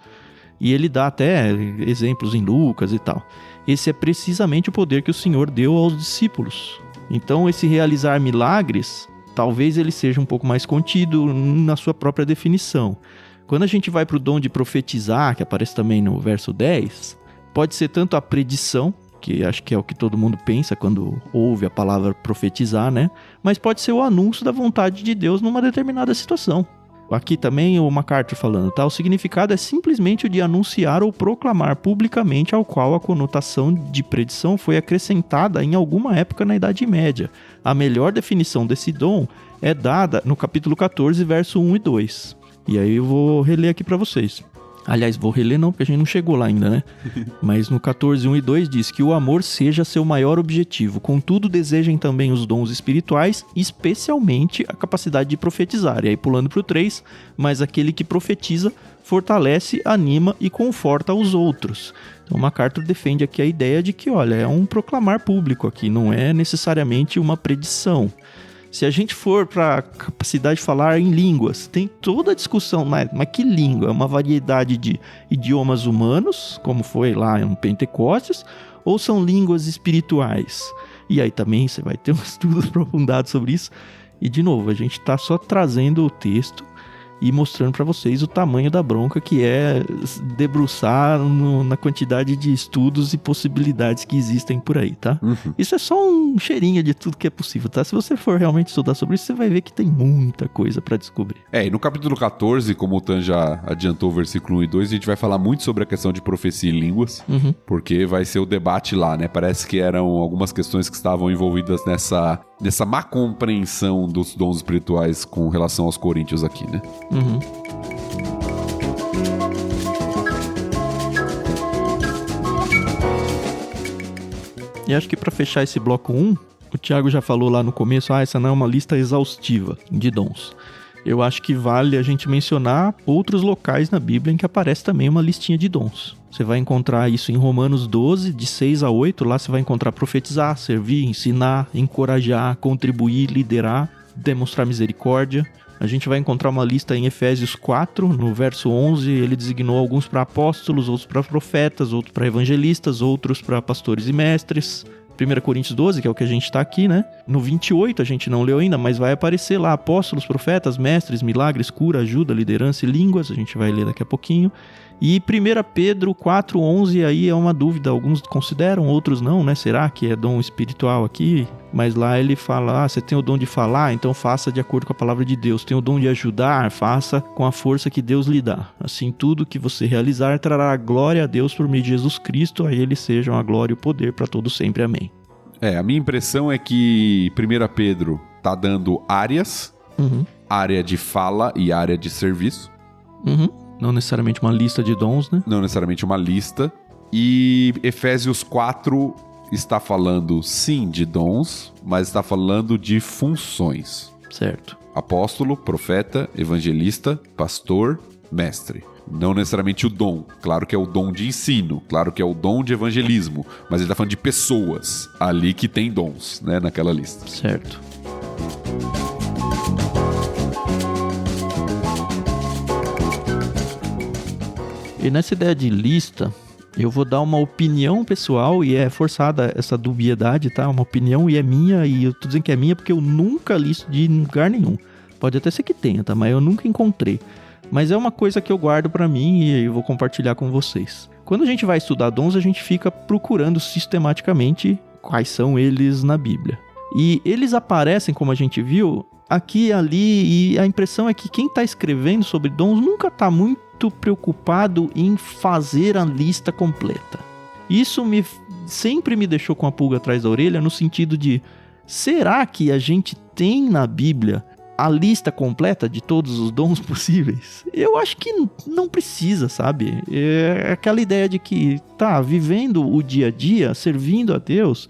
E ele dá até exemplos em Lucas e tal. Esse é precisamente o poder que o Senhor deu aos discípulos. Então, esse realizar milagres, talvez ele seja um pouco mais contido na sua própria definição. Quando a gente vai para o dom de profetizar, que aparece também no verso 10, pode ser tanto a predição, que acho que é o que todo mundo pensa quando ouve a palavra profetizar, né? Mas pode ser o anúncio da vontade de Deus numa determinada situação. aqui também o MacArthur falando, tá? O significado é simplesmente o de anunciar ou proclamar publicamente, ao qual a conotação de predição foi acrescentada em alguma época na Idade Média. A melhor definição desse dom é dada no capítulo 14, verso 1 e 2. E aí eu vou reler aqui para vocês. Aliás, vou reler não, porque a gente não chegou lá ainda, né? Mas no 14, 1 e 2 diz que o amor seja seu maior objetivo. Contudo, desejem também os dons espirituais, especialmente a capacidade de profetizar. E aí, pulando pro 3, mas aquele que profetiza fortalece, anima e conforta os outros. Então, MacArthur defende aqui a ideia de que, olha, é um proclamar público aqui, não é necessariamente uma predição. Se a gente for para a capacidade de falar em línguas, tem toda a discussão, mas que língua? É uma variedade de idiomas humanos, como foi lá no Pentecostes, ou são línguas espirituais? E aí também você vai ter um estudo aprofundado sobre isso. E de novo, a gente está só trazendo o texto e mostrando para vocês o tamanho da bronca que é debruçar na quantidade de estudos e possibilidades que existem por aí, tá? Isso é só um cheirinho de tudo que é possível, tá? Se você for realmente estudar sobre isso, você vai ver que tem muita coisa para descobrir. E no capítulo 14, como o Tan já adiantou o versículo 1 e 2, a gente vai falar muito sobre a questão de profecia em línguas, porque vai ser o debate lá, né? Parece que eram algumas questões que estavam envolvidas nessa má compreensão dos dons espirituais com relação aos coríntios aqui, né? E acho que para fechar esse bloco 1, o Thiago já falou lá no começo, essa não é uma lista exaustiva de dons. Eu acho que vale a gente mencionar outros locais na Bíblia em que aparece também uma listinha de dons. Você vai encontrar isso em Romanos 12, de 6 a 8, lá você vai encontrar profetizar, servir, ensinar, encorajar, contribuir, liderar, demonstrar misericórdia. A gente vai encontrar uma lista em Efésios 4, no verso 11, ele designou alguns para apóstolos, outros para profetas, outros para evangelistas, outros para pastores e mestres. 1 Coríntios 12, que é o que a gente está aqui, né? No 28 a gente não leu ainda, mas vai aparecer lá apóstolos, profetas, mestres, milagres, cura, ajuda, liderança e línguas, a gente vai ler daqui a pouquinho. E 1 Pedro 4:11, aí é uma dúvida, alguns consideram, outros não, né? Será que é dom espiritual aqui? Mas lá ele fala, você tem o dom de falar, então faça de acordo com a palavra de Deus. Tem o dom de ajudar, faça com a força que Deus lhe dá. Assim, tudo que você realizar trará glória a Deus por meio de Jesus Cristo, a ele sejam a glória e o poder para todos sempre. Amém. A minha impressão é que 1 Pedro tá dando áreas, área de fala e área de serviço. Não necessariamente uma lista de dons, né? Não necessariamente uma lista. E Efésios 4 está falando, sim, de dons, mas está falando de funções. Certo. Apóstolo, profeta, evangelista, pastor, mestre. Não necessariamente o dom. Claro que é o dom de ensino, claro que é o dom de evangelismo, mas ele está falando de pessoas ali que tem dons, né, naquela lista. Certo. E nessa ideia de lista, eu vou dar uma opinião pessoal, e é forçada essa dubiedade, tá? Uma opinião e é minha, e eu tô dizendo que é minha porque eu nunca li isso de lugar nenhum. Pode até ser que tenha, tá? Mas eu nunca encontrei. Mas é uma coisa que eu guardo pra mim e eu vou compartilhar com vocês. Quando a gente vai estudar dons, a gente fica procurando sistematicamente quais são eles na Bíblia. E eles aparecem, como a gente viu, aqui e ali, e a impressão é que quem está escrevendo sobre dons nunca está muito preocupado em fazer a lista completa. Isso sempre me deixou com a pulga atrás da orelha, no sentido de, será que a gente tem na Bíblia a lista completa de todos os dons possíveis? Eu acho que não precisa, sabe? É aquela ideia de que, vivendo o dia a dia, servindo a Deus,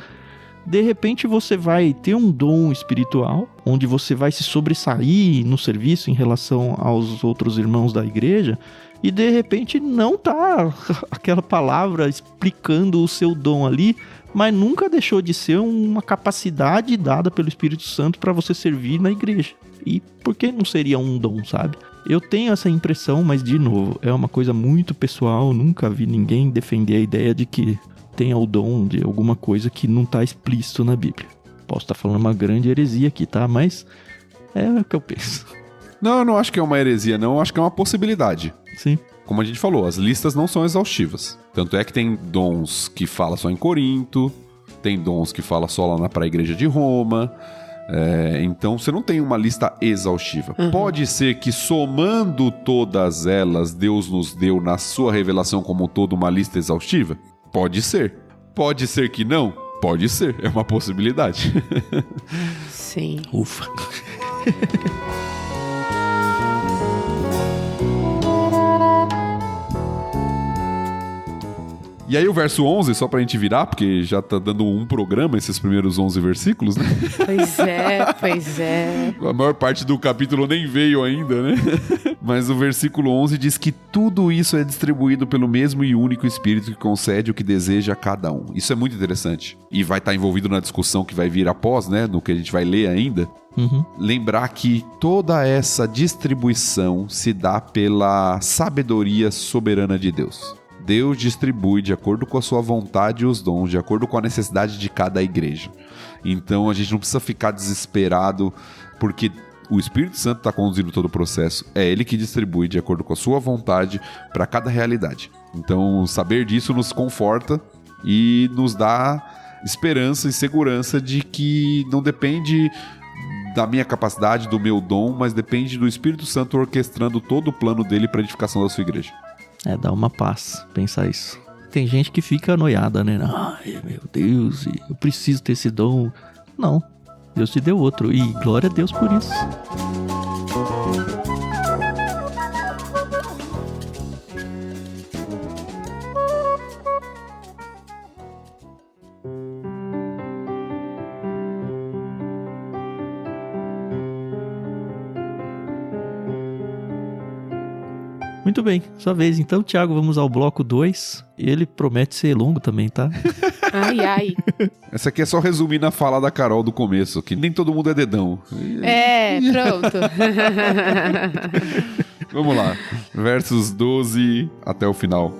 de repente você vai ter um dom espiritual, onde você vai se sobressair no serviço em relação aos outros irmãos da igreja, e de repente não tá aquela palavra explicando o seu dom ali, mas nunca deixou de ser uma capacidade dada pelo Espírito Santo para você servir na igreja. E por que não seria um dom, sabe? Eu tenho essa impressão, mas de novo, é uma coisa muito pessoal, nunca vi ninguém defender a ideia de que tenha o dom de alguma coisa que não está explícito na Bíblia. Posso estar falando uma grande heresia aqui, tá? Mas é o que eu penso. Não, eu não acho que é uma heresia, não. Eu acho que é uma possibilidade. Sim. Como a gente falou, as listas não são exaustivas. Tanto é que tem dons que fala só em Corinto, tem dons que fala só lá pra igreja de Roma. Então você não tem uma lista exaustiva. Pode ser que somando todas elas, Deus nos deu na sua revelação como um todo uma lista exaustiva? Pode ser. Pode ser que não? Pode ser. É uma possibilidade. Sim. Ufa. E aí o verso 11, só pra gente virar, porque já tá dando um programa esses primeiros 11 versículos, né? Pois é. A maior parte do capítulo nem veio ainda, né? Mas o versículo 11 diz que tudo isso é distribuído pelo mesmo e único Espírito que concede o que deseja a cada um. Isso é muito interessante. E vai estar envolvido na discussão que vai vir após, né? No que a gente vai ler ainda. Lembrar que toda essa distribuição se dá pela sabedoria soberana de Deus. Deus distribui de acordo com a sua vontade os dons, de acordo com a necessidade de cada igreja. Então a gente não precisa ficar desesperado, porque o Espírito Santo está conduzindo todo o processo. É Ele que distribui de acordo com a sua vontade para cada realidade. Então saber disso nos conforta e nos dá esperança e segurança de que não depende da minha capacidade, do meu dom, mas depende do Espírito Santo orquestrando todo o plano dele para a edificação da sua igreja. Dá uma paz pensar isso. Tem gente que fica noiada, né? Ai, meu Deus, eu preciso ter esse dom. Não, Deus te deu outro e glória a Deus por isso. Muito bem, sua vez. Então, Thiago, vamos ao bloco 2. Ele promete ser longo também, tá? Ai. Essa aqui é só resumir na fala da Carol do começo, que nem todo mundo é dedão. Pronto. Vamos lá, versos 12 até o final.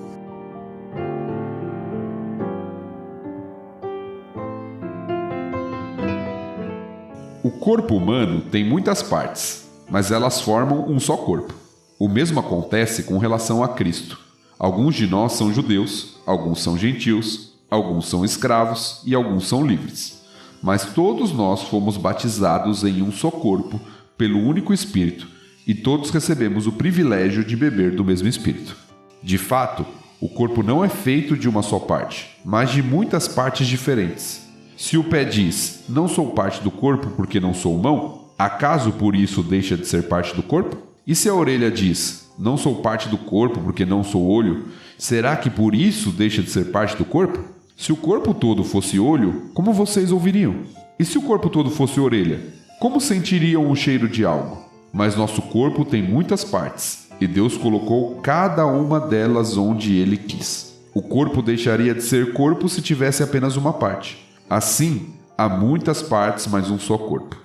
O corpo humano tem muitas partes, mas elas formam um só corpo. O mesmo acontece com relação a Cristo. Alguns de nós são judeus, alguns são gentios, alguns são escravos e alguns são livres. Mas todos nós fomos batizados em um só corpo, pelo único Espírito, e todos recebemos o privilégio de beber do mesmo Espírito. De fato, o corpo não é feito de uma só parte, mas de muitas partes diferentes. Se o pé diz, não sou parte do corpo porque não sou mão, acaso por isso deixa de ser parte do corpo? E se a orelha diz, não sou parte do corpo porque não sou olho, será que por isso deixa de ser parte do corpo? Se o corpo todo fosse olho, como vocês ouviriam? E se o corpo todo fosse orelha, como sentiriam o cheiro de algo? Mas nosso corpo tem muitas partes, e Deus colocou cada uma delas onde Ele quis. O corpo deixaria de ser corpo se tivesse apenas uma parte. Assim, há muitas partes, mas um só corpo.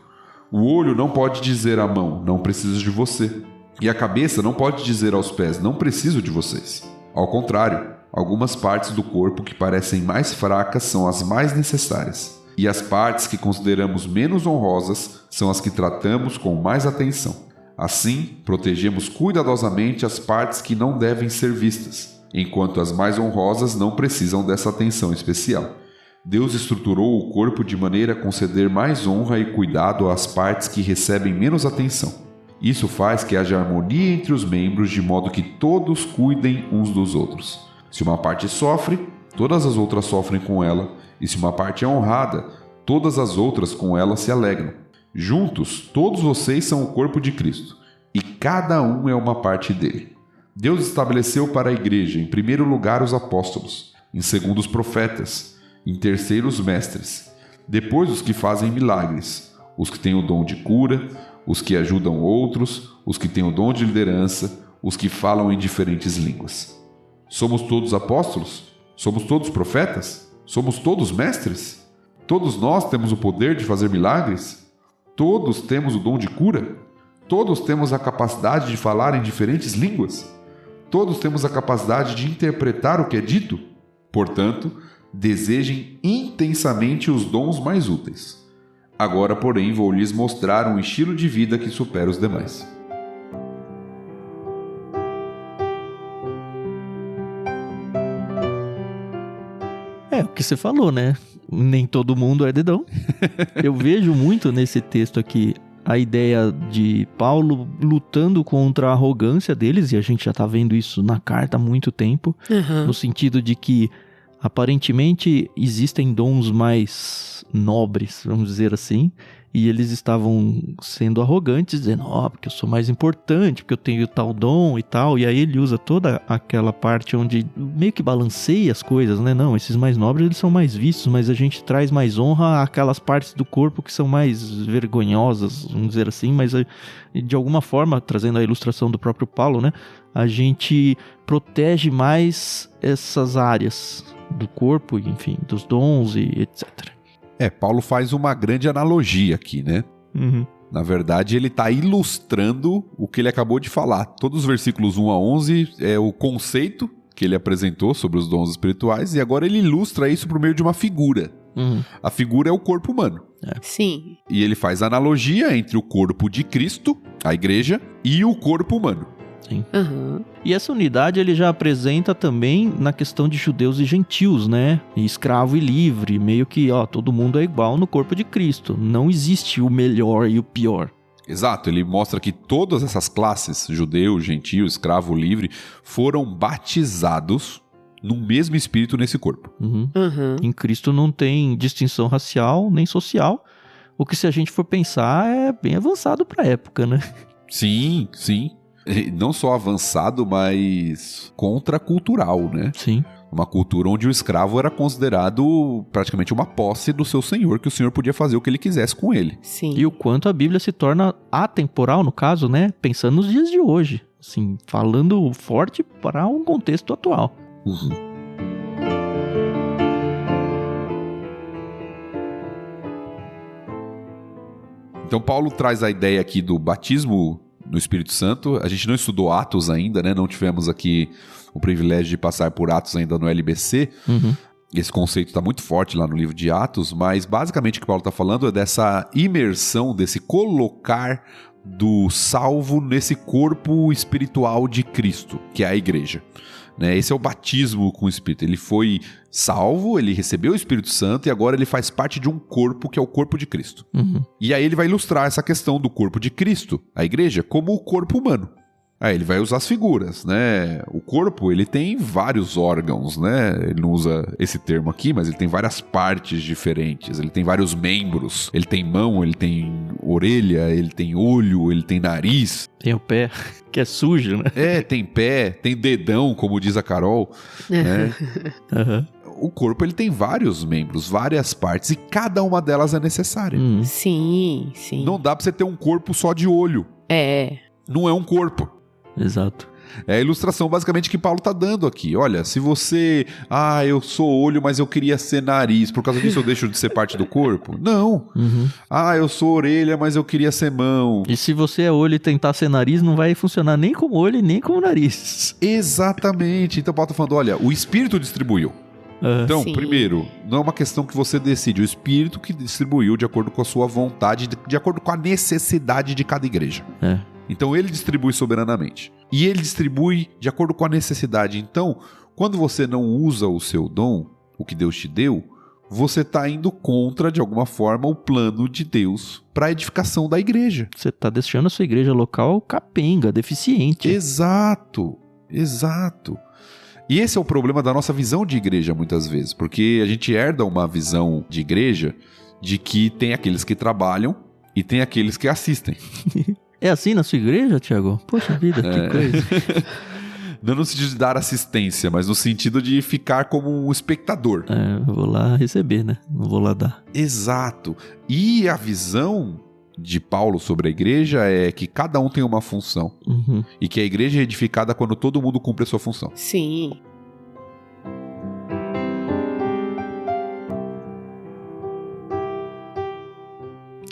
O olho não pode dizer à mão, não preciso de você. E a cabeça não pode dizer aos pés, não preciso de vocês. Ao contrário, algumas partes do corpo que parecem mais fracas são as mais necessárias. E as partes que consideramos menos honrosas são as que tratamos com mais atenção. Assim, protegemos cuidadosamente as partes que não devem ser vistas, enquanto as mais honrosas não precisam dessa atenção especial. Deus estruturou o corpo de maneira a conceder mais honra e cuidado às partes que recebem menos atenção. Isso faz que haja harmonia entre os membros de modo que todos cuidem uns dos outros. Se uma parte sofre, todas as outras sofrem com ela, e se uma parte é honrada, todas as outras com ela se alegram. Juntos, todos vocês são o corpo de Cristo, e cada um é uma parte dele. Deus estabeleceu para a igreja, em primeiro lugar, os apóstolos, em segundo, os profetas, em terceiro, os mestres, depois os que fazem milagres, os que têm o dom de cura, os que ajudam outros, os que têm o dom de liderança, os que falam em diferentes línguas. Somos todos apóstolos? Somos todos profetas? Somos todos mestres? Todos nós temos o poder de fazer milagres? Todos temos o dom de cura? Todos temos a capacidade de falar em diferentes línguas? Todos temos a capacidade de interpretar o que é dito? Portanto, desejem intensamente os dons mais úteis. Agora, porém, vou lhes mostrar um estilo de vida que supera os demais. O que você falou, né? Nem todo mundo é dedão. Eu vejo muito nesse texto aqui a ideia de Paulo lutando contra a arrogância deles, e a gente já tá vendo isso na carta há muito tempo, no sentido de que aparentemente existem dons mais nobres, vamos dizer assim, e eles estavam sendo arrogantes, dizendo, porque eu sou mais importante, porque eu tenho tal dom e tal, e aí ele usa toda aquela parte onde meio que balanceia as coisas, né? Não, esses mais nobres eles são mais vistos, mas a gente traz mais honra àquelas partes do corpo que são mais vergonhosas, vamos dizer assim, mas de alguma forma, trazendo a ilustração do próprio Paulo, né? A gente protege mais essas áreas do corpo, enfim, dos dons e etc. Paulo faz uma grande analogia aqui, né? Na verdade, ele está ilustrando o que ele acabou de falar. Todos os versículos 1 a 11 é o conceito que ele apresentou sobre os dons espirituais, e agora ele ilustra isso por meio de uma figura. A figura é o corpo humano. Sim. E ele faz analogia entre o corpo de Cristo, a igreja, e o corpo humano. Sim. E essa unidade ele já apresenta também na questão de judeus e gentios, né? E escravo e livre, meio que, todo mundo é igual no corpo de Cristo. Não existe o melhor e o pior. Exato, ele mostra que todas essas classes, judeu, gentio, escravo, livre, foram batizados no mesmo espírito nesse corpo. Em Cristo não tem distinção racial nem social, o que, se a gente for pensar, é bem avançado para a época, né? Sim, sim. Não só avançado, mas contracultural, né? Sim. Uma cultura onde o escravo era considerado praticamente uma posse do seu senhor, que o senhor podia fazer o que ele quisesse com ele. Sim. E o quanto a Bíblia se torna atemporal, no caso, né? Pensando nos dias de hoje. Assim, falando forte para um contexto atual. Então Paulo traz a ideia aqui do batismo no Espírito Santo. A gente não estudou Atos ainda, né? Não tivemos aqui o privilégio de passar por Atos ainda no LBC. Esse conceito está muito forte lá no livro de Atos, mas basicamente o que Paulo está falando é dessa imersão, desse colocar do salvo nesse corpo espiritual de Cristo, que é a igreja. Né? Esse é o batismo com o Espírito. Ele foi salvo, ele recebeu o Espírito Santo e agora ele faz parte de um corpo que é o corpo de Cristo. E aí ele vai ilustrar essa questão do corpo de Cristo, a igreja, como o corpo humano. Aí ele vai usar as figuras, né? O corpo, ele tem vários órgãos, né? Ele não usa esse termo aqui, mas ele tem várias partes diferentes. Ele tem vários membros. Ele tem mão, ele tem orelha, ele tem olho, ele tem nariz. Tem o pé, que é sujo, né? Tem pé, tem dedão, como diz a Carol, né? O corpo, ele tem vários membros, várias partes, e cada uma delas é necessária. Sim, sim. Não dá pra você ter um corpo só de olho. Não é um corpo. Exato. É a ilustração basicamente que Paulo está dando aqui. Olha, se você... eu sou olho, mas eu queria ser nariz. Por causa disso eu deixo de ser parte do corpo? Não. Eu sou orelha, mas eu queria ser mão. E se você é olho e tentar ser nariz, não vai funcionar nem como olho e nem como nariz. Exatamente. Então Paulo está falando, olha, o Espírito distribuiu. Então, Sim. primeiro, não é uma questão que você decide. O Espírito que distribuiu de acordo com a sua vontade, de acordo com a necessidade de cada igreja. Então ele distribui soberanamente. E ele distribui de acordo com a necessidade. Então, quando você não usa o seu dom, o que Deus te deu, você está indo contra, de alguma forma, o plano de Deus para a edificação da igreja. Você está deixando a sua igreja local capenga, deficiente. Exato. E esse é o problema da nossa visão de igreja, muitas vezes. Porque a gente herda uma visão de igreja de que tem aqueles que trabalham e tem aqueles que assistem. É assim na sua igreja, Thiago? Poxa vida, que coisa. Não no sentido de dar assistência, mas no sentido de ficar como um espectador. Eu vou lá receber, né? Não vou lá dar. Exato. E a visão de Paulo sobre a igreja é que cada um tem uma função. E que a igreja é edificada quando todo mundo cumpre a sua função. Sim.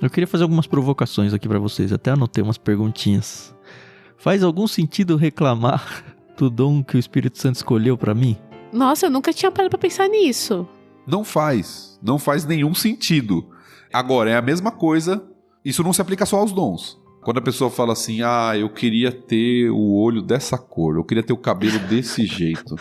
Eu queria fazer algumas provocações aqui pra vocês. Até anotei umas perguntinhas. Faz algum sentido reclamar do dom que o Espírito Santo escolheu pra mim? Nossa, eu nunca tinha parado pra pensar nisso. Não faz. Não faz nenhum sentido. Agora, é a mesma coisa. Isso não se aplica só aos dons. Quando a pessoa fala assim, eu queria ter o olho dessa cor, eu queria ter o cabelo desse jeito,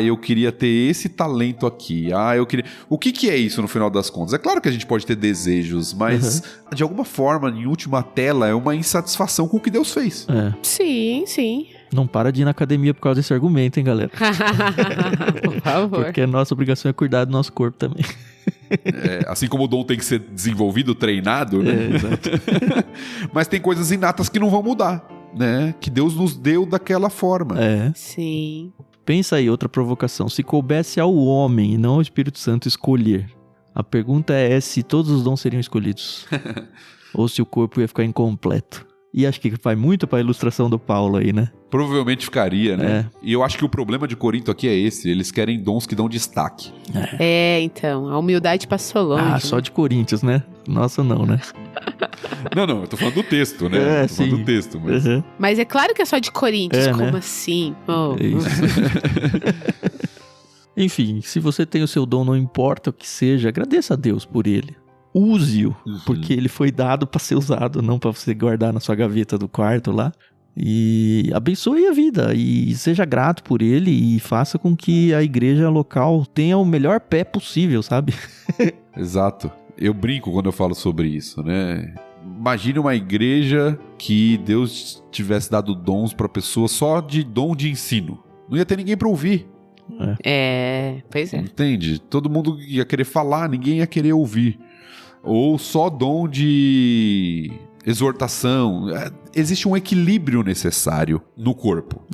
eu queria ter esse talento aqui, eu queria... O que é isso no final das contas? É claro que a gente pode ter desejos, mas de alguma forma, em última tela, é uma insatisfação com o que Deus fez. Sim, sim. Não para de ir na academia por causa desse argumento, hein, galera? Por favor. Porque a nossa obrigação é cuidar do nosso corpo também. Assim como o dom tem que ser desenvolvido, treinado, né? Exato. Mas tem coisas inatas que não vão mudar, né? Que Deus nos deu daquela forma. Sim. Pensa aí, outra provocação. Se coubesse ao homem e não ao Espírito Santo escolher, a pergunta é se todos os dons seriam escolhidos. Ou se o corpo ia ficar incompleto. E acho que vai muito para a ilustração do Paulo aí, né? Provavelmente ficaria, né? E eu acho que o problema de Corinto aqui é esse. Eles querem dons que dão destaque. Então. A humildade passou longe. Só de Coríntios, né? Nossa, não, né? Não, eu tô falando do texto, né? Tô falando do texto, mas... Mas é claro que é só de Coríntios. Como né? assim? É isso. Enfim, se você tem o seu dom, não importa o que seja, agradeça a Deus por ele. Use-o, porque ele foi dado para ser usado, não para você guardar na sua gaveta do quarto lá. E abençoe a vida e seja grato por ele e faça com que a igreja local tenha o melhor pé possível, sabe? Exato. Eu brinco quando eu falo sobre isso, né? Imagine uma igreja que Deus tivesse dado dons para pessoas só de dom de ensino. Não ia ter ninguém para ouvir. Pois é. Entende? Todo mundo ia querer falar, ninguém ia querer ouvir. Ou só dom de exortação. Existe um equilíbrio necessário no corpo.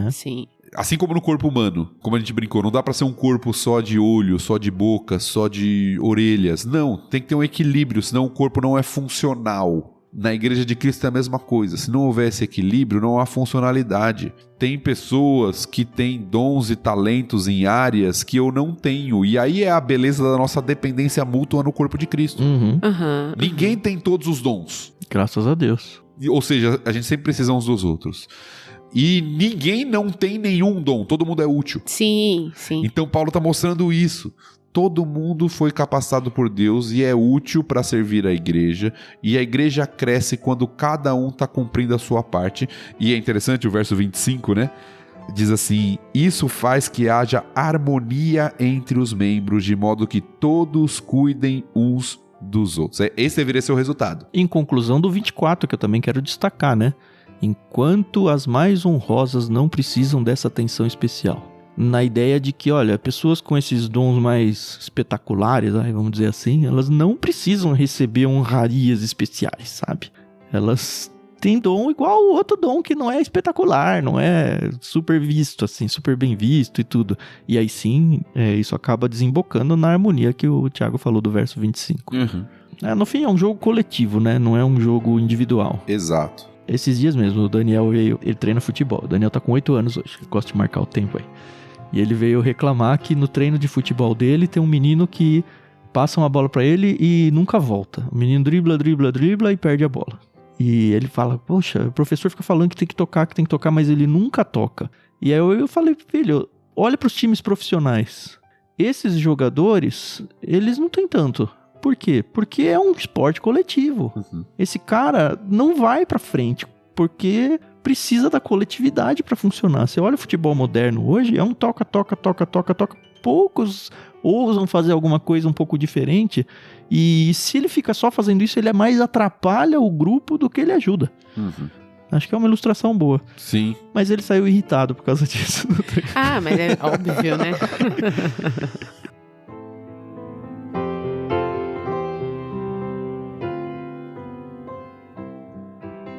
Sim. Assim como no corpo humano, como a gente brincou, não dá pra ser um corpo só de olho, só de boca, só de orelhas. Não, tem que ter um equilíbrio, senão o corpo não é funcional. Na Igreja de Cristo é a mesma coisa. Se não houver esse equilíbrio, não há funcionalidade. Tem pessoas que têm dons e talentos em áreas que eu não tenho. E aí é a beleza da nossa dependência mútua no corpo de Cristo. Ninguém tem todos os dons. Graças a Deus. Ou seja, a gente sempre precisa uns dos outros. E ninguém não tem nenhum dom. Todo mundo é útil. Sim. Então Paulo está mostrando isso. Todo mundo foi capacitado por Deus e é útil para servir a igreja. E a igreja cresce quando cada um está cumprindo a sua parte. E é interessante o verso 25, né? Diz assim: isso faz que haja harmonia entre os membros, de modo que todos cuidem uns dos outros. Esse deveria ser o resultado. Em conclusão do 24, que eu também quero destacar, né? Enquanto as mais honrosas não precisam dessa atenção especial. Na ideia de que, olha, pessoas com esses dons mais espetaculares, vamos dizer assim, elas não precisam receber honrarias especiais, sabe? Elas têm dom igual o outro dom que não é espetacular, não é super visto, assim, super bem visto e tudo. E aí sim, isso acaba desembocando na harmonia que o Thiago falou do verso 25. No fim, é um jogo coletivo, né? Não é um jogo individual. Exato. Esses dias mesmo, o Daniel veio, ele treina futebol. O Daniel tá com 8 anos hoje, eu gosto de marcar o tempo aí. E ele veio reclamar que no treino de futebol dele tem um menino que passa uma bola pra ele e nunca volta. O menino dribla e perde a bola. E ele fala, poxa, o professor fica falando que tem que tocar, mas ele nunca toca. E aí eu falei, filho, olha pros times profissionais. Esses jogadores, eles não têm tanto. Por quê? Porque é um esporte coletivo. Esse cara não vai pra frente, porque precisa da coletividade para funcionar. Você olha o futebol moderno hoje, é um toca. Poucos ousam fazer alguma coisa um pouco diferente. E se ele fica só fazendo isso, ele mais atrapalha o grupo do que ele ajuda. Acho que é uma ilustração boa. Sim. Mas ele saiu irritado por causa disso. Mas é óbvio, né?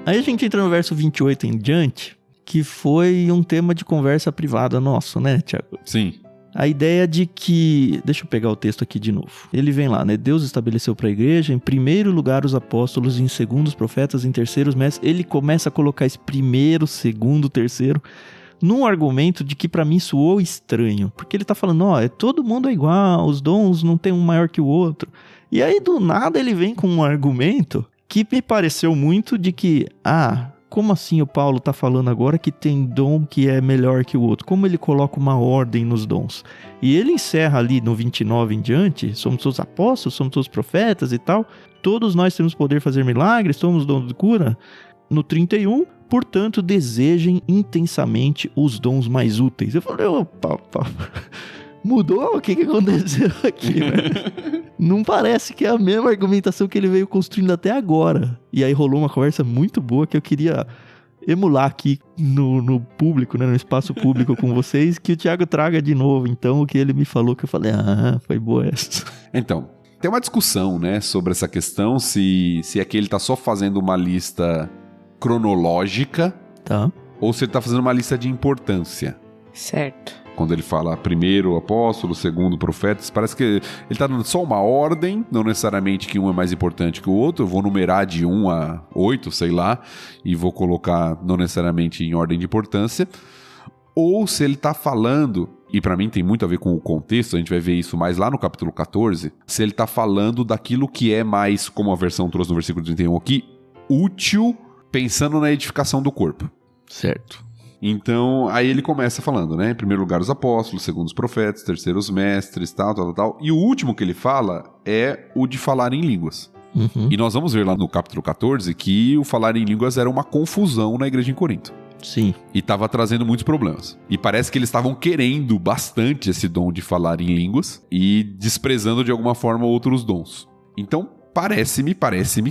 Aí a gente entra no verso 28 em diante, que foi um tema de conversa privada nosso, né, Thiago? Sim. A ideia de que... Deixa eu pegar o texto aqui de novo. Ele vem lá, né? Deus estabeleceu para a igreja, em primeiro lugar, os apóstolos, em segundo, os profetas, em terceiro, os mestres. Ele começa a colocar esse primeiro, segundo, terceiro, num argumento de que para mim soou estranho. Porque ele tá falando, todo mundo é igual, os dons não tem um maior que o outro. E aí, do nada, ele vem com um argumento que me pareceu muito de que, como assim o Paulo tá falando agora que tem dom que é melhor que o outro? Como ele coloca uma ordem nos dons? E ele encerra ali no 29 em diante, somos todos apóstolos, somos todos profetas e tal, todos nós temos poder de fazer milagres, somos dons de cura. No 31, portanto, desejem intensamente os dons mais úteis. Eu falei, opa, mudou? O que aconteceu aqui, velho? Não parece que é a mesma argumentação que ele veio construindo até agora. E aí rolou uma conversa muito boa que eu queria emular aqui no público, né, no espaço público com vocês, que o Thiago traga de novo, então, o que ele me falou, que eu falei, foi boa essa. Então, tem uma discussão, né, sobre essa questão, se é que ele tá só fazendo uma lista cronológica, tá, ou se ele tá fazendo uma lista de importância. Certo. Quando ele fala primeiro apóstolo, segundo profetas, parece que ele está dando só uma ordem, não necessariamente que um é mais importante que o outro. Eu vou numerar de 1 a 8, sei lá, e vou colocar não necessariamente em ordem de importância. Ou se ele está falando, e para mim tem muito a ver com o contexto, a gente vai ver isso mais lá no capítulo 14, se ele está falando daquilo que é mais, como a versão trouxe no versículo 31 aqui, útil, pensando na edificação do corpo. Certo. Então, aí ele começa falando, né? Em primeiro lugar os apóstolos, segundo os profetas, terceiro os mestres, tal. E o último que ele fala é o de falar em línguas. Uhum. E nós vamos ver lá no capítulo 14 que o falar em línguas era uma confusão na igreja em Corinto. Sim. E estava trazendo muitos problemas. E parece que eles estavam querendo bastante esse dom de falar em línguas e desprezando de alguma forma outros dons. Então, parece-me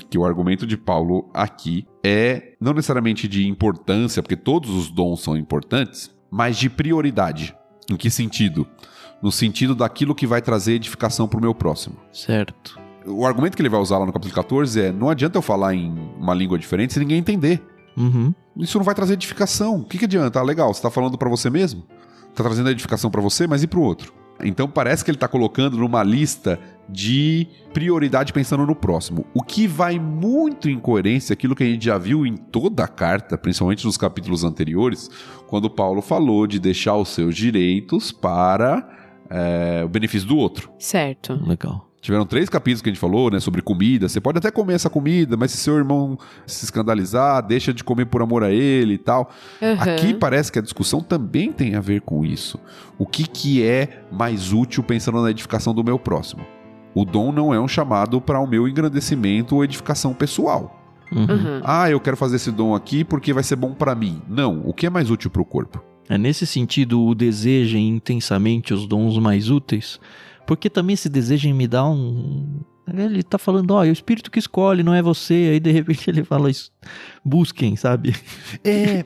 que o argumento de Paulo aqui é não necessariamente de importância, porque todos os dons são importantes, mas de prioridade. Em que sentido? No sentido daquilo que vai trazer edificação para o meu próximo. Certo. O argumento que ele vai usar lá no capítulo 14 é: não adianta eu falar em uma língua diferente se ninguém entender. Uhum. Isso não vai trazer edificação. O que adianta? Legal, você está falando para você mesmo? Está trazendo a edificação para você, mas e para o outro? Então parece que ele está colocando numa lista de prioridade pensando no próximo. O que vai muito em coerência aquilo que a gente já viu em toda a carta, principalmente nos capítulos anteriores, quando Paulo falou de deixar os seus direitos para o benefício do outro. Certo. Legal. Tiveram 3 capítulos que a gente falou, né, sobre comida. Você pode até comer essa comida, mas se seu irmão se escandalizar, deixa de comer por amor a ele e tal. Uhum. Aqui parece que a discussão também tem a ver com isso. O que é mais útil pensando na edificação do meu próximo? O dom não é um chamado para o meu engrandecimento ou edificação pessoal. Uhum. Eu quero fazer esse dom aqui porque vai ser bom para mim. Não, o que é mais útil para o corpo? É nesse sentido o desejem intensamente os dons mais úteis, porque também esse desejem me dá um... Ele tá falando, é o espírito que escolhe, não é você. Aí de repente ele fala isso, busquem, sabe?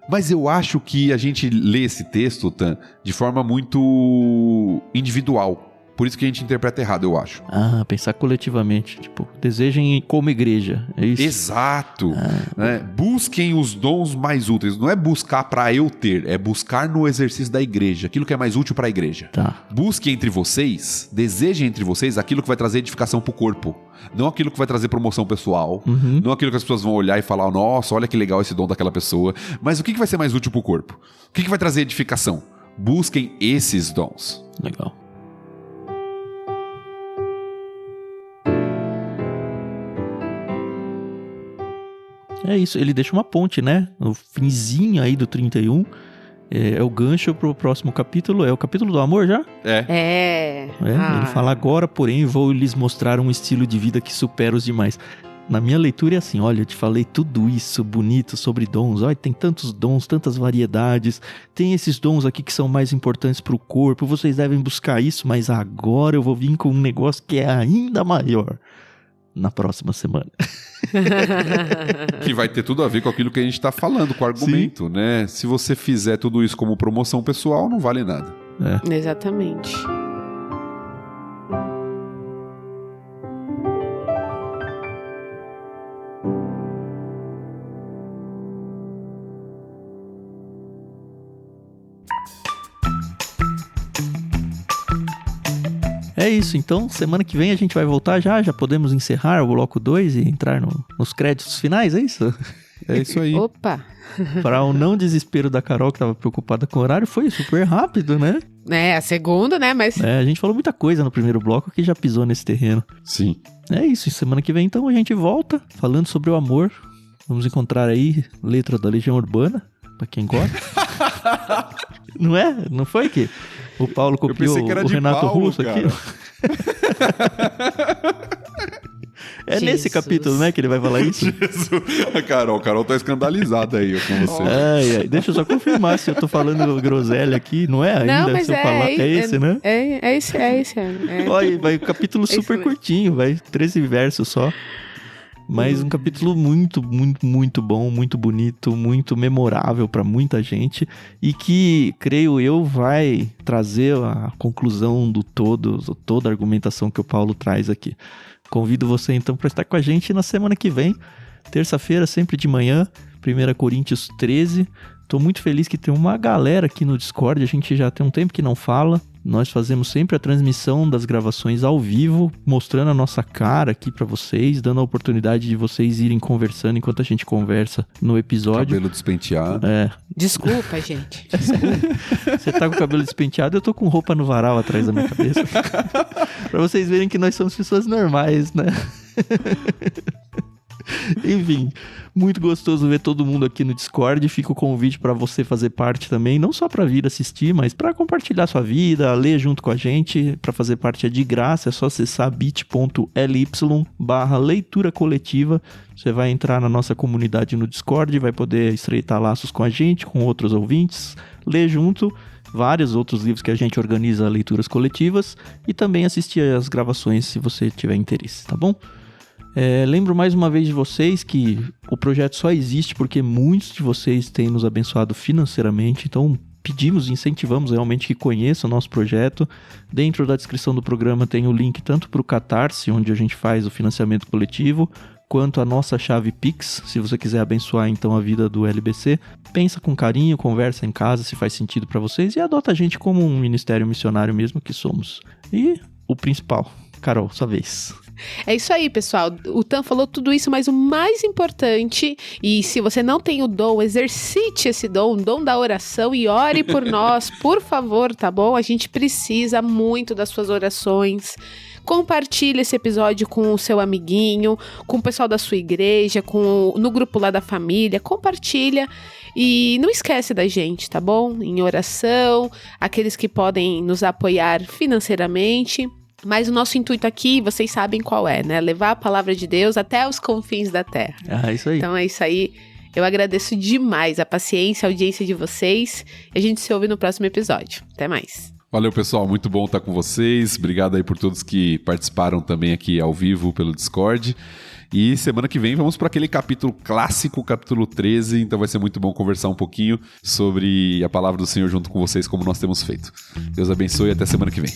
Mas eu acho que a gente lê esse texto, Tan, de forma muito individual. Por isso que a gente interpreta errado, eu acho. Pensar coletivamente. Tipo, desejem como igreja. É isso? Exato. Né? Busquem os dons mais úteis. Não é buscar para eu ter, é buscar no exercício da igreja. Aquilo que é mais útil para a igreja. Tá. Busquem entre vocês, desejem entre vocês aquilo que vai trazer edificação pro corpo. Não aquilo que vai trazer promoção pessoal. Uhum. Não aquilo que as pessoas vão olhar e falar, nossa, olha que legal esse dom daquela pessoa. Mas o que vai ser mais útil pro corpo? O que vai trazer edificação? Busquem esses dons. Legal. É isso, ele deixa uma ponte, né? No finzinho aí do 31, é o gancho pro próximo capítulo. É o capítulo do amor já? Ele fala agora, porém, vou lhes mostrar um estilo de vida que supera os demais. Na minha leitura é assim, olha, eu te falei tudo isso bonito sobre dons. Olha, tem tantos dons, tantas variedades. Tem esses dons aqui que são mais importantes pro corpo. Vocês devem buscar isso, mas agora eu vou vir com um negócio que é ainda maior. Na próxima semana. Que vai ter tudo a ver com aquilo que a gente está falando, com o argumento, né? Se você fizer tudo isso como promoção pessoal, não vale nada. Exatamente. É isso, então semana que vem a gente vai voltar já podemos encerrar o bloco 2 e entrar nos créditos finais, é isso? É isso aí. Opa! Para o não desespero da Carol, que estava preocupada com o horário, foi super rápido, né? A segunda, né? Mas... a gente falou muita coisa no primeiro bloco que já pisou nesse terreno. Sim. É isso, semana que vem então a gente volta falando sobre o amor Vamos encontrar aí letra da Legião Urbana, pra quem gosta. Não é? Não foi que o Paulo copiou o Renato Paulo, Russo aqui? É Jesus. Nesse capítulo, né, que ele vai falar isso? Jesus. A Carol tá escandalizada aí com você. Ai, deixa eu só confirmar se eu tô falando groselha aqui, não é ainda? Não, mas se eu falar, é esse, né? É esse. Olha, vai um capítulo super curtinho, vai 13 versos só. Mas um capítulo muito, muito, muito bom, muito bonito, muito memorável para muita gente e que, creio eu, vai trazer a conclusão do toda a argumentação que o Paulo traz aqui. Convido você então para estar com a gente na semana que vem, terça-feira, sempre de manhã, 1 Coríntios 13. Tô muito feliz que tem uma galera aqui no Discord, a gente já tem um tempo que não fala. Nós fazemos sempre a transmissão das gravações ao vivo, mostrando a nossa cara aqui pra vocês, dando a oportunidade de vocês irem conversando enquanto a gente conversa no episódio. Cabelo despenteado. Desculpa, gente. Desculpa. Você tá com o cabelo despenteado, eu tô com roupa no varal atrás da minha cabeça. Pra vocês verem que nós somos pessoas normais, né? Enfim, muito gostoso ver todo mundo aqui no Discord. Fica o convite para você fazer parte também, não só para vir assistir, mas para compartilhar sua vida, ler junto com a gente. Para fazer parte é de graça, é só acessar bit.ly/leitura coletiva. Você vai entrar na nossa comunidade no Discord, vai poder estreitar laços com a gente, com outros ouvintes, ler junto vários outros livros que a gente organiza, leituras coletivas, e também assistir as gravações se você tiver interesse, tá bom? Lembro mais uma vez de vocês que o projeto só existe porque muitos de vocês têm nos abençoado financeiramente, então pedimos e incentivamos realmente que conheçam o nosso projeto. Dentro da descrição do programa tem o link tanto para o Catarse, onde a gente faz o financiamento coletivo, quanto a nossa chave Pix, se você quiser abençoar então a vida do LBC. Pensa com carinho, conversa em casa se faz sentido para vocês e adota a gente como um ministério missionário mesmo que somos. E o principal, Carol, sua vez. É isso aí, pessoal. O Tan falou tudo isso, mas o mais importante, e se você não tem o dom, exercite esse dom, o dom da oração e ore por nós, por favor, tá bom? A gente precisa muito das suas orações. Compartilhe esse episódio com o seu amiguinho, com o pessoal da sua igreja, no grupo lá da família. Compartilha e não esquece da gente, tá bom? Em oração, aqueles que podem nos apoiar financeiramente. Mas o nosso intuito aqui, vocês sabem qual é, né? Levar a palavra de Deus até os confins da terra. Ah, isso aí. Então é isso aí. Eu agradeço demais a paciência, a audiência de vocês. E a gente se ouve no próximo episódio. Até mais. Valeu, pessoal. Muito bom estar com vocês. Obrigado aí por todos que participaram também aqui ao vivo pelo Discord. E semana que vem vamos para aquele capítulo clássico, capítulo 13. Então vai ser muito bom conversar um pouquinho sobre a palavra do Senhor junto com vocês, como nós temos feito. Deus abençoe e até semana que vem.